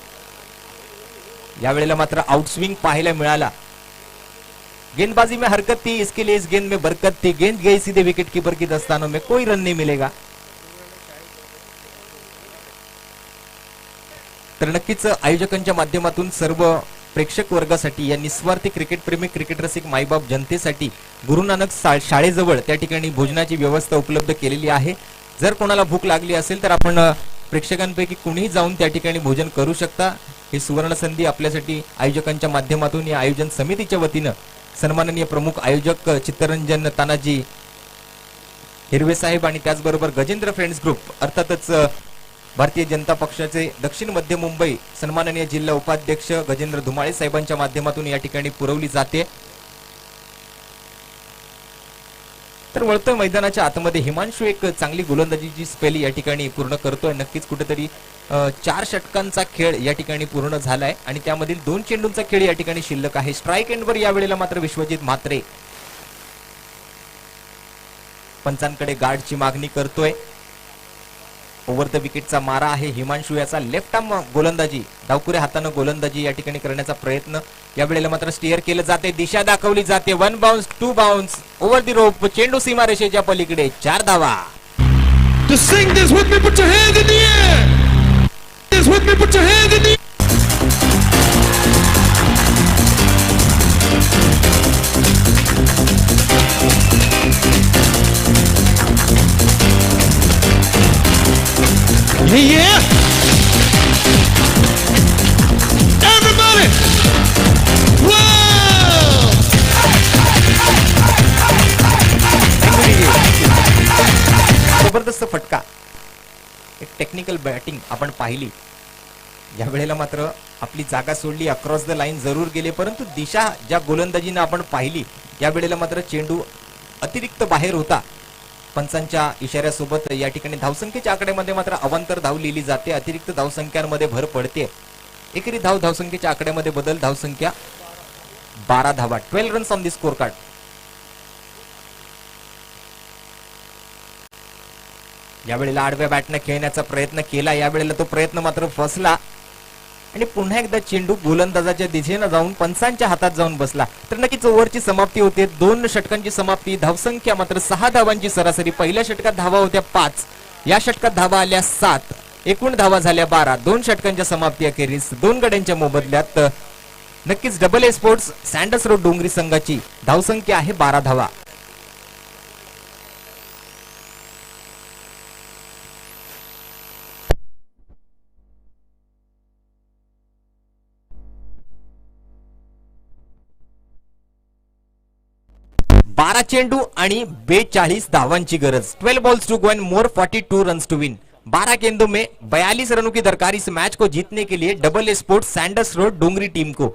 यावेळेला मात्र आउटस्विंग पाहायला मिळाला. गेंदबाजी में हरकत थी, इसके लिए इस गेंद में बरकत थी. गेंद गई सीधे विकेट कीपर की दस्तानों में, कोई रन नहीं मिलेगा. तर नक्कीच आयोजकांच्या माध्यमातून सर्व प्रेक्षक वर्गासाठी या निस्वार्थी क्रिकेट प्रेमी क्रिकेट रसिक मायबाप जनतेसाठी गुरु नानक शाळेजवळ त्या ठिकाणी भोजनाची व्यवस्था उपलब्ध केलेली आहे. जर कोणाला भूक लागली असेल तर आपण प्रेक्षकांपैकी कुणीही जाऊन त्या ठिकाणी भोजन करू शकता. ही सुवर्ण संधी आपल्यासाठी आयोजकांच्या माध्यमातून या आयोजन समितीच्या वतीनं सन्माननीय प्रमुख आयोजक चित्तरंजन तानाजी हिरवे साहेब आणि त्याचबरोबर गजेंद्र फ्रेंड्स ग्रुप अर्थातच भारतीय जनता पक्षाचे दक्षिण मध्य मुंबई सन्माननीय जिल्हा उपाध्यक्ष गजेंद्र धुमाळे साहेबांच्या माध्यमातून या ठिकाणी पुरवली जाते. तर वळतोय मैदानाच्या आतमध्ये हिमांशू एक चांगली गोलंदाजीची स्पेल या ठिकाणी पूर्ण करतोय. नक्कीच कुठेतरी 4 षटकांचा खेळ या ठिकाणी पूर्ण झालाय आणि त्यामधील 2 चेंडूंचा खेळ या ठिकाणी शिल्लक आहे. स्ट्राईक एंडवर यावेळेला मात्र विश्वजित म्हात्रे पंचांकडे गार्डची मागणी करतोय. ओव्हर द विकेटचा मारा आहे हिमांशू याचा. लेफ्ट आर्म गोलंदाजी डावकुऱ्या हातानं गोलंदाजी या ठिकाणी करण्याचा प्रयत्न. यावेळेला मात्र स्टिअर केलं जाते, दिशा दाखवली जाते. 1 bounce 2 bounce over the rope. चेंडू सीमारेषेच्या पलीकडे. 4 धावा. To sing this with me, put your hands in the air. This with me, put your hands in the air. Yeah. Everybody. Wow. जबरदस्त फटका. एक टेक्निकल बॅटिंग आपण पाहिली. या वेळेला मात्र आपली जागा सोडली, अक्रॉस द लाईन जरूर गेले, परंतु दिशा ज्या गोलंदाजीनं आपण पाहिली या वेळेला मात्र चेंडू अतिरिक्त बाहेर होता. पंचांच्या इशाऱ्यासोबत या ठिकाणी धावसंख्येच्या आकड्यामध्ये मात्र अवांतर धाव लिहिली जाते. अतिरिक्त धावसंख्यांमध्ये भर पडते. एकेरी धावसंख्येच्या आकड्यामध्ये बदल. धावसंख्या 12 धावा. 12 runs on the score card. यावेळेला आडव्या बॅटने खेळण्याचा प्रयत्न केला. यावेळेला तो प्रयत्न मात्र फसला आणि पुन्हा एकदा चेंडू गोलंदाजाच्या दिशेने जाऊन पंचांच्या हातात जाऊन बसला. तर नक्कीच ओव्हरची समाप्ती होते. 2 षटकांची समाप्ती. धावसंख्या मात्र 6 धावांची सरासरी. पहिल्या षटकात धावा होत्या 5, या षटकात धावा आल्या 7, एकूण धावा झाल्या 12. 2 षटकांच्या समाप्ती अखेरीस 2 गड्यांच्या मोबदल्यात नक्कीच double A sports Sanders road डोंगरी संघाची धावसंख्या आहे 12 धावा. बारा चेंडू आणि 42 धावांची गरज. 12 balls to go and more 42 runs to win. 12 गेंदों में 42 रनों की दरकार इस मैच को जीतने के लिए double A sports Sanders road डोंगरी टीम को.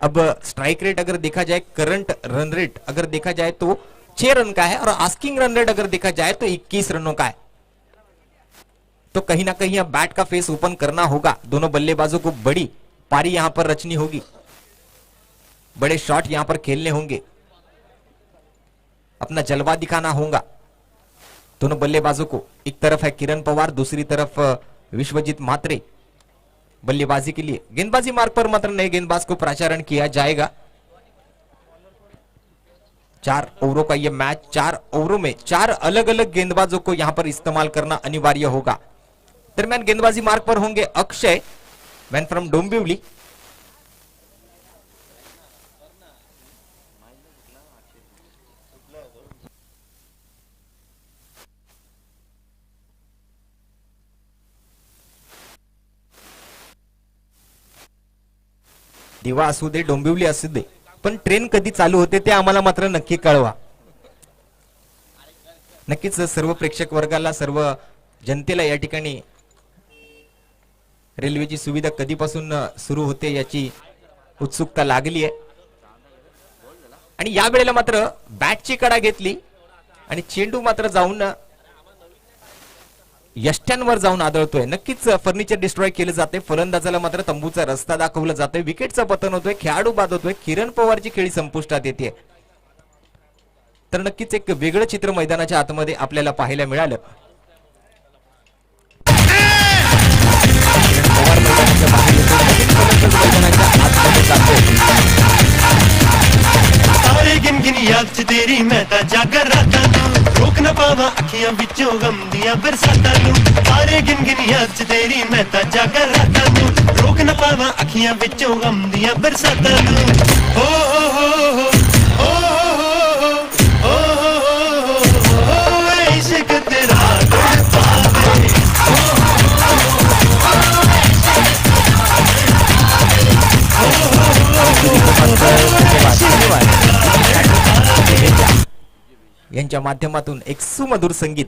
अब स्ट्राइक रेट अगर देखा जाए, करंट रन रेट अगर देखा जाए तो 6 रन का है और आस्किंग रन रेट अगर देखा जाए तो 21 रनों का है. तो कहीं ना कहीं अब बैट का फेस ओपन करना होगा. दोनों बल्लेबाजों को बड़ी पारी यहां पर रचनी होगी. बड़े शॉट यहां पर खेलने होंगे. अपना जलवा दिखाना होगा दोनों बल्लेबाजों को. एक तरफ है किरण पवार, दूसरी तरफ विश्वजित म्हात्रे बल्लेबाजी के लिए. गेंदबाजी मार्ग पर मात्र नए गेंदबाज को प्राचारण किया जाएगा. 4 ओवरों का यह मैच. 4 ओवरों में 4 अलग अलग गेंदबाजों को यहां पर इस्तेमाल करना अनिवार्य होगा. दरम्यान गेंदबाजी मार्ग पर होंगे अक्षय, मैन फ्रॉम डोंबिवली. दिवा असू दे, डोंबिवली असू दे, पण ट्रेन कधी चालू होते ते आम्हाला मात्र नक्की कळवा. नक्कीच सर्व प्रेक्षक वर्गाला, सर्व जनतेला या ठिकाणी रेल्वेची सुविधा कधीपासून सुरू होते याची उत्सुकता लागली आहे. आणि या वेळेला मात्र बॅटची कडा घेतली आणि चेंडू मात्र जाऊन यष्ट्यांवर जाऊन आदळतोय. नक्कीच फर्निचर डिस्ट्रॉय केलं जाते. फलंदाजाला मात्र तंबूचा रस्ता दाखवला जातोय. विकेटचं पतन होतोय. खेळाडू बाद होतोय. किरण पवारची खेळी संपुष्टात येते. तर नक्कीच एक वेगळं चित्र मैदानाच्या आतमध्ये आपल्याला पाहायला मिळालं. किरण पवार मैदानाच्या बाहेर येतोय. नवीन फलंदाज मैदानाच्या आतमध्ये जातोय. तारे गिन गिन याद च तेरी मैं ता जागर रातां नूं रोक ना पावा अखियां विचों गम दियां बरसातां नूं तारे गिन गिन याद च तेरी मैं ता जागर रातां नूं रोक ना पावा अखियां विचों गम दियां बरसातां नूं हो हो हो हो हो हो हो हो इश्क तेरा यांच्या माध्यमातून एक सुमधुर संगीत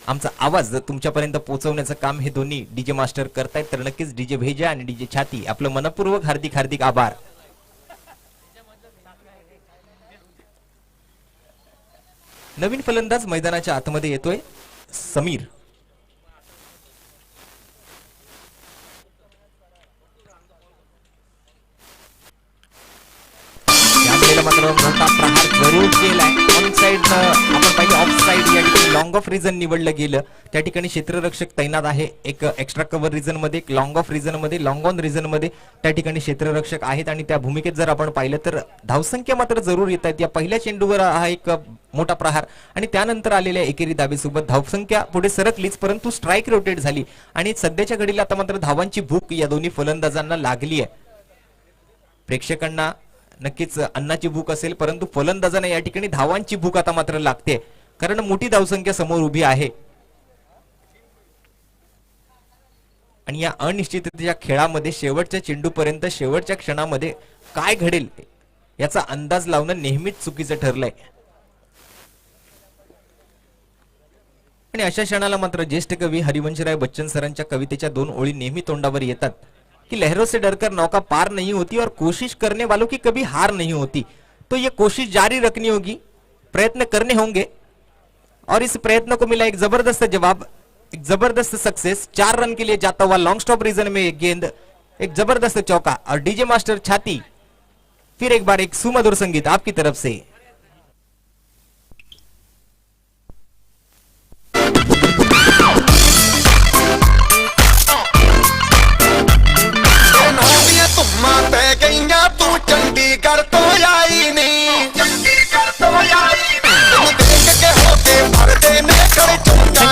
आमचा आवाज तुमच्यापर्यंत पोहोचवण्याचं काम हे दोन्ही डीजे मास्टर करतायत. तर नक्कीच डीजे भेजा आणि डीजे छाती आपलं मनपूर्वक हार्दिक हार्दिक आभार. नवीन फलंदाज मैदानाच्या आतमध्ये येतोय समीर. मात्र मोठा प्रहार जरूर केलाय. ऑन साइड आपण पाहिजे ऑफ साइड या ठिकाणी लॉंग ऑफ रिझन निवडलं गेलं. त्या ठिकाणी क्षेत्ररक्षक तैनात आहे. एक एक्स्ट्रा कव्हर रिझन मध्ये, एक लॉंग ऑफ रिझन मध्ये, लॉंग ऑन रिझन मध्ये त्या ठिकाणी क्षेत्ररक्षक आहेत. आणि त्या भूमिकेत जर आपण पाहिलं तर धावसंख्या मात्र जरूर येत आहेत. या पहिल्या चेंडूवर हा एक मोठा प्रहार आणि त्यानंतर आलेल्या एकेरी धाबेसोबत धावसंख्या पुढे सरकलीच, परंतु स्ट्राईक रोटेट झाली. आणि सध्याच्या घडीला आता मात्र धावांची भूक या दोन्ही फलंदाजांना लागली आहे. प्रेक्षकांना नक्कीच अन्नाची भूक असेल, परंतु फलंदाजांना या ठिकाणी धावांची भूक आता मात्र लागते, कारण मोठी धावसंख्या समोर उभी आहे. आणि या अनिश्चिततेच्या खेळामध्ये शेवटच्या चेंडूपर्यंत, शेवटच्या क्षणामध्ये काय घडेल याचा अंदाज लावणं नेहमीच चुकीचं ठरलंय. आणि अशा क्षणाला मात्र ज्येष्ठ कवी हरिवंशराय बच्चन सरांच्या कवितेच्या 2 ओळी नेहमी तोंडावर येतात कि लहरों से डरकर नौका पार नहीं होती और कोशिश करने वालों की कभी हार नहीं होती. तो ये कोशिश जारी रखनी होगी, प्रयत्न करने होंगे. और इस प्रयत्न को मिला एक जबरदस्त जवाब, एक जबरदस्त सक्सेस. 4 रन के लिए जाता हुआ लॉन्ग स्टॉप रीजन में एक गेंद, एक जबरदस्त चौका. और डीजे मास्टर छाती फिर एक बार एक सुमधुर संगीत आपकी तरफ से. तू चंडीगढ़ तो आई नहीं, चंडीगढ़ तो आई नहीं, देख के होके भर देने खड़े चौंका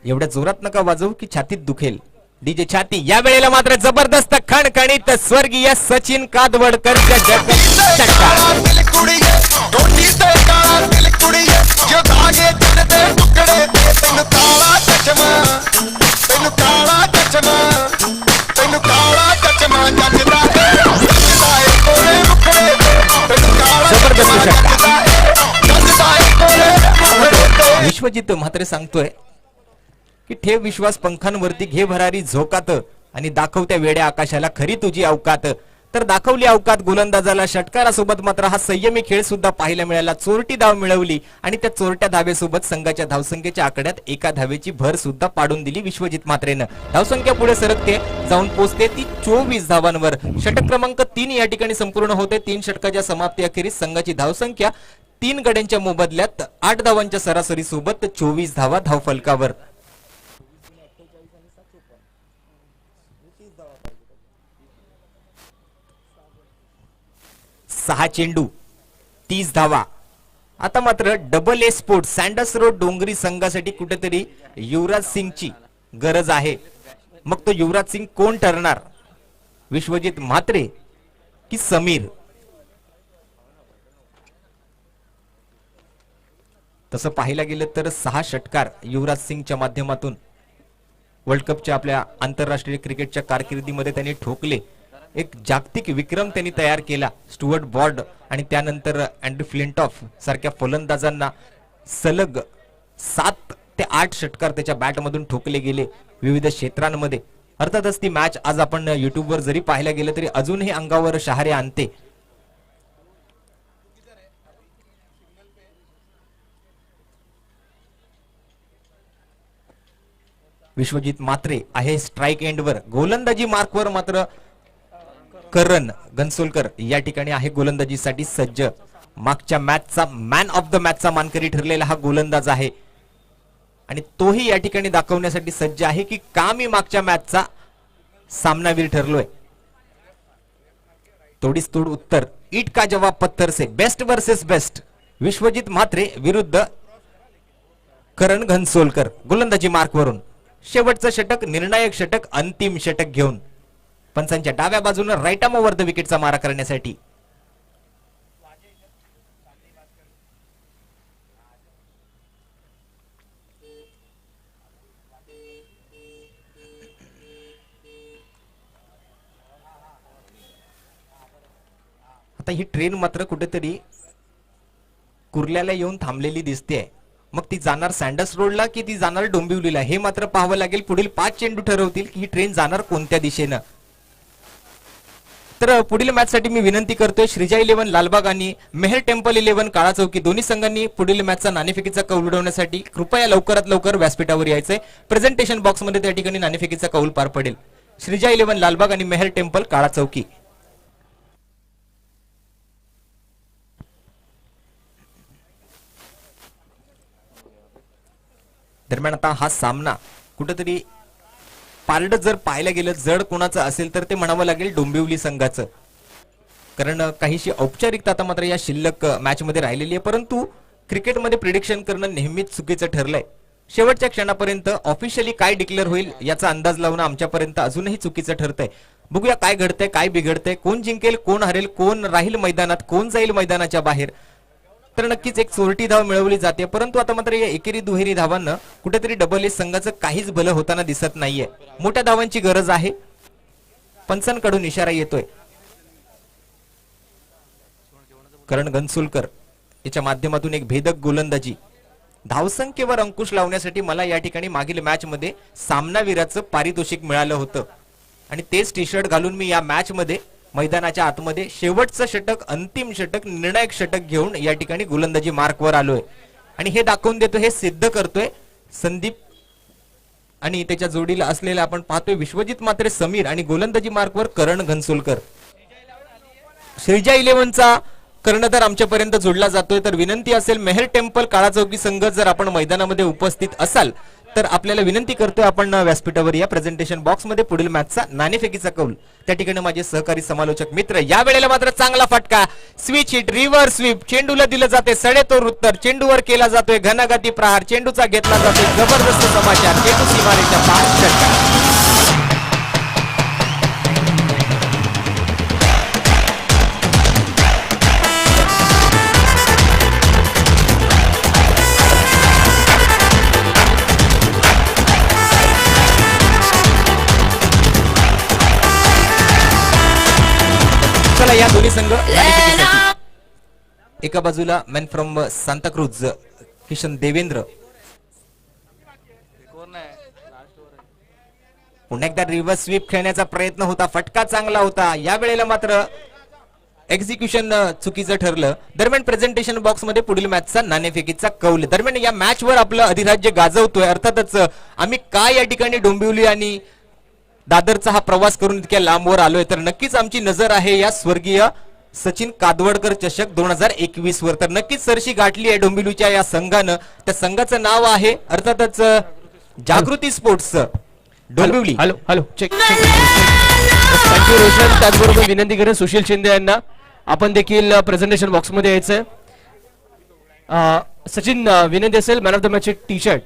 एवढ्या जोरात नका वाजवू की छातीत दुखेल. डीजे छाती या वेळेला मात्र जबरदस्त खणखणीत स्वर्गीय सचिन कादवडकरच्या विश्वजित म्हात्रे सांगतोय की ठेव विश्वास पंखांवरती, घे भरारी झोकात आणि दाखव त्या वेड्या आकाशाला खरी तुझी अवकात. तर दाखवली अवकात गोलंदाजाला. षटकारासोबत मात्र हा संयमी खेळ सुद्धा पाहायला मिळाला. चोरटी धाव मिळवली आणि त्या चोरट्या धावेसोबत संघाच्या धावसंख्येच्या आकड्यात एका धावेची भर सुद्धा पाडून दिली विश्वजित म्हात्रेनं. धावसंख्या पुढे सरकते, जाऊन पोहोचते ती 24 धावांवर. षटक क्रमांक 3 या ठिकाणी संपूर्ण होते. 3 षटकाच्या समाप्ती अखेरीस संघाची धावसंख्या 3 गड्यांच्या मोबदल्यात 8 धावांच्या सरासरी सोबत 24 धावा धावफलकावर. 6 चेंडू 30 धावा. आता मात्र double a sport Sanders road डोंगरी संघासाठी कुठेतरी युवराज सिंगची गरज आहे. मग तो युवराज सिंग कोण ठरणार, विश्वजित म्हात्रे की समीर? तसं पाहायला गेलं तर 6 षटकार युवराज सिंगच्या माध्यमातून वर्ल्ड कपच्या आपल्या आंतरराष्ट्रीय क्रिकेटच्या कारकिर्दीमध्ये त्यांनी ठोकले. एक जागतिक विक्रम त्यांनी तयार केला. स्टुअर्ट ब्रॉड आणि त्यानंतर अँड्रू फ्लिंटॉफ सारख्या फलंदाजांना सलग 7 ते 8 षटकार त्याच्या बॅटमधून ठोकले गेले विविध क्षेत्रांमध्ये. अर्थातच ती मॅच आज आपण युट्यूबवर जरी पाहायला गेलं तरी अजूनही अंगावर शहारे आणते. विश्वजित मात्रे आहे स्ट्राईक एंडवर. गोलंदाजी मार्कवर मात्र करण घनसोलकर या ठिकाणी आहे गोलंदाजीसाठी सज्ज. मागच्या मॅचचा मॅन ऑफ द मॅचचा मानकरी ठरलेला हा गोलंदाज आहे आणि तोही या ठिकाणी दाखवण्यासाठी सज्ज आहे की का मी मागच्या मॅचचा सामनावीर ठरलोय. तोडीस तोड उत्तर, ईट का जवाब पत्थर से, best versus best. Vishwajit Mhatre विरुद्ध करण घनसोलकर गोलंदाजी मार्कवरून. शेवटचं षटक, निर्णायक षटक, अंतिम षटक घेऊन पंचांच्या डाव्या बाजूने राईट आर्म ओव्हर द विकेटचा मारा करण्यासाठी. आता ही ट्रेन मात्र कुठेतरी कुर्ल्याला येऊन थांबलेली दिसते. मग ती जाणार सँडर्स रोडला की ती जाणार डोंबिवलीला हे मात्र पाहावं लागेल. पुढील 5 चेंडू ठरवतील की ही ट्रेन जाणार कोणत्या दिशेनं. तर पुढील मॅच साठी मी विनंती करतोय श्रीजा 11 लालबाग आणि मेहर टेम्पल 11 काळा चौकी दोन्ही संघांनी पुढील मॅचचा नाणेफेकीचा कौल उडवण्यासाठी कृपया लवकरात लवकर व्यासपीठावर यायचंय. प्रेझेंटेशन बॉक्स मध्ये त्या ठिकाणी नाणेफेकीचा कौल पार पडेल. श्रीजा 11 लालबाग आणि मेहर टेम्पल काळा चौकी. दरम्यान आता हा सामना कुठेतरी पारड जर पाहायला गेलं जड कोणाचं असेल तर ते म्हणावं लागेल डोंबिवली संघाचं. कारण काहीशी औपचारिकता आता मात्र या शिल्लक मॅच मध्ये राहिलेली आहे. परंतु क्रिकेटमध्ये प्रिडिक्शन करणं नेहमीच चुकीचं ठरलंय. शेवटच्या क्षणापर्यंत ऑफिशियली काय डिक्लेअर होईल याचा अंदाज लावणं आमच्यापर्यंत अजूनही चुकीचं ठरतंय. बघूया काय घडतंय, काय बिघडतंय, कोण जिंकेल, कोण हरेल, कोण राहील मैदानात, कोण जाईल मैदानाच्या बाहेर. तर नक्कीच एक चोरटी धाव मिळवली जाते. परंतु आता मात्र या एकेरी दुहेरी धावांना कुठेतरी डबल ए संघाचं काहीच भलं होताना दिसत नाहीये. मोठ्या धावांची गरज आहे. पंचांकडून इशारा येतोय. करण घनसोलकर याच्या माध्यमातून एक भेदक गोलंदाजी. धावसंख्येवर अंकुश लावण्यासाठी मला या ठिकाणी मागील मॅच मध्ये सामनावीराचं पारितोषिक मिळालं होतं आणि तेच टी शर्ट घालून मी या मॅच मध्ये मैदानाच्या आतमध्ये शेवटचं षटक, अंतिम षटक, निर्णायक षटक घेऊन या ठिकाणी गोलंदाजी मार्कवर आलोय आणि हे दाखवून देतो, हे सिद्ध करतोय संदीप आणि त्याच्या जोडीला असलेला आपण पाहतोय विश्वजित मात्रे समीर आणि गोलंदाजी मार्कवर करण घनसोलकर. श्रीजा 11चा कर्णधार आमच्यापर्यंत जोडला जातोय. तर विनंती असेल मेहर टेम्पल काळा चौकी संघ जर आपण मैदानामध्ये उपस्थित असाल तर आपल्याला विनंती करतोय आपण व्यासपीठावर या. प्रेझेंटेशन बॉक्स मध्ये पुढील मॅचचा नाणेफेकीचा कौल. त्या ठिकाणी माझे सहकारी समालोचक मित्र. या वेळेला मात्र चांगला फटका, स्विच हिट, रिव्हर्स स्वीप, चेंडूला दिलं जाते सडेतोड उत्तर, चेंडूवर केला जातोय घनगती प्रहार, चेंडूचा घेतला जातोय जबरदस्त समाचार, चेंडू सीमारेच्या पार षटकार. या दोन्ही संघ एका बाजूला मॅन फ्रॉम सांताक्रूज किशन देवेंद्र, पुन्हा एकदा रिव्हर्स स्वीप खेळण्याचा प्रयत्न होता, फटका चांगला होता. या वेळेला मात्र एक्झिक्युशन चुकीचं ठरलं. दरम्यान प्रेझेंटेशन बॉक्स मध्ये पुढील मॅचचा नाणेफेकीचा कौल. दरम्यान या मॅच वर आपलं अधिराज्य गाजवतोय. अर्थातच आम्ही काय या ठिकाणी डोंबिवली आणि दादरचा हा प्रवास करून इतक्या लांबवर आलोय तर नक्कीच आमची नजर आहे या स्वर्गीय सचिन कादवडकर चषक 2021 वर. तर नक्कीच सरशी गाठली आहे डोंबिवलीच्या या संघानं. त्या संघाचं नाव आहे अर्थातच Jagruti sports Dombivli. Hello hello check thank you Roshan. त्याचबरोबर विनंती करेन सुशील शिंदे यांना आपण देखील प्रेझेंटेशन बॉक्स मध्ये यायचंय. सचिन विनंती असेल man of the match T shirt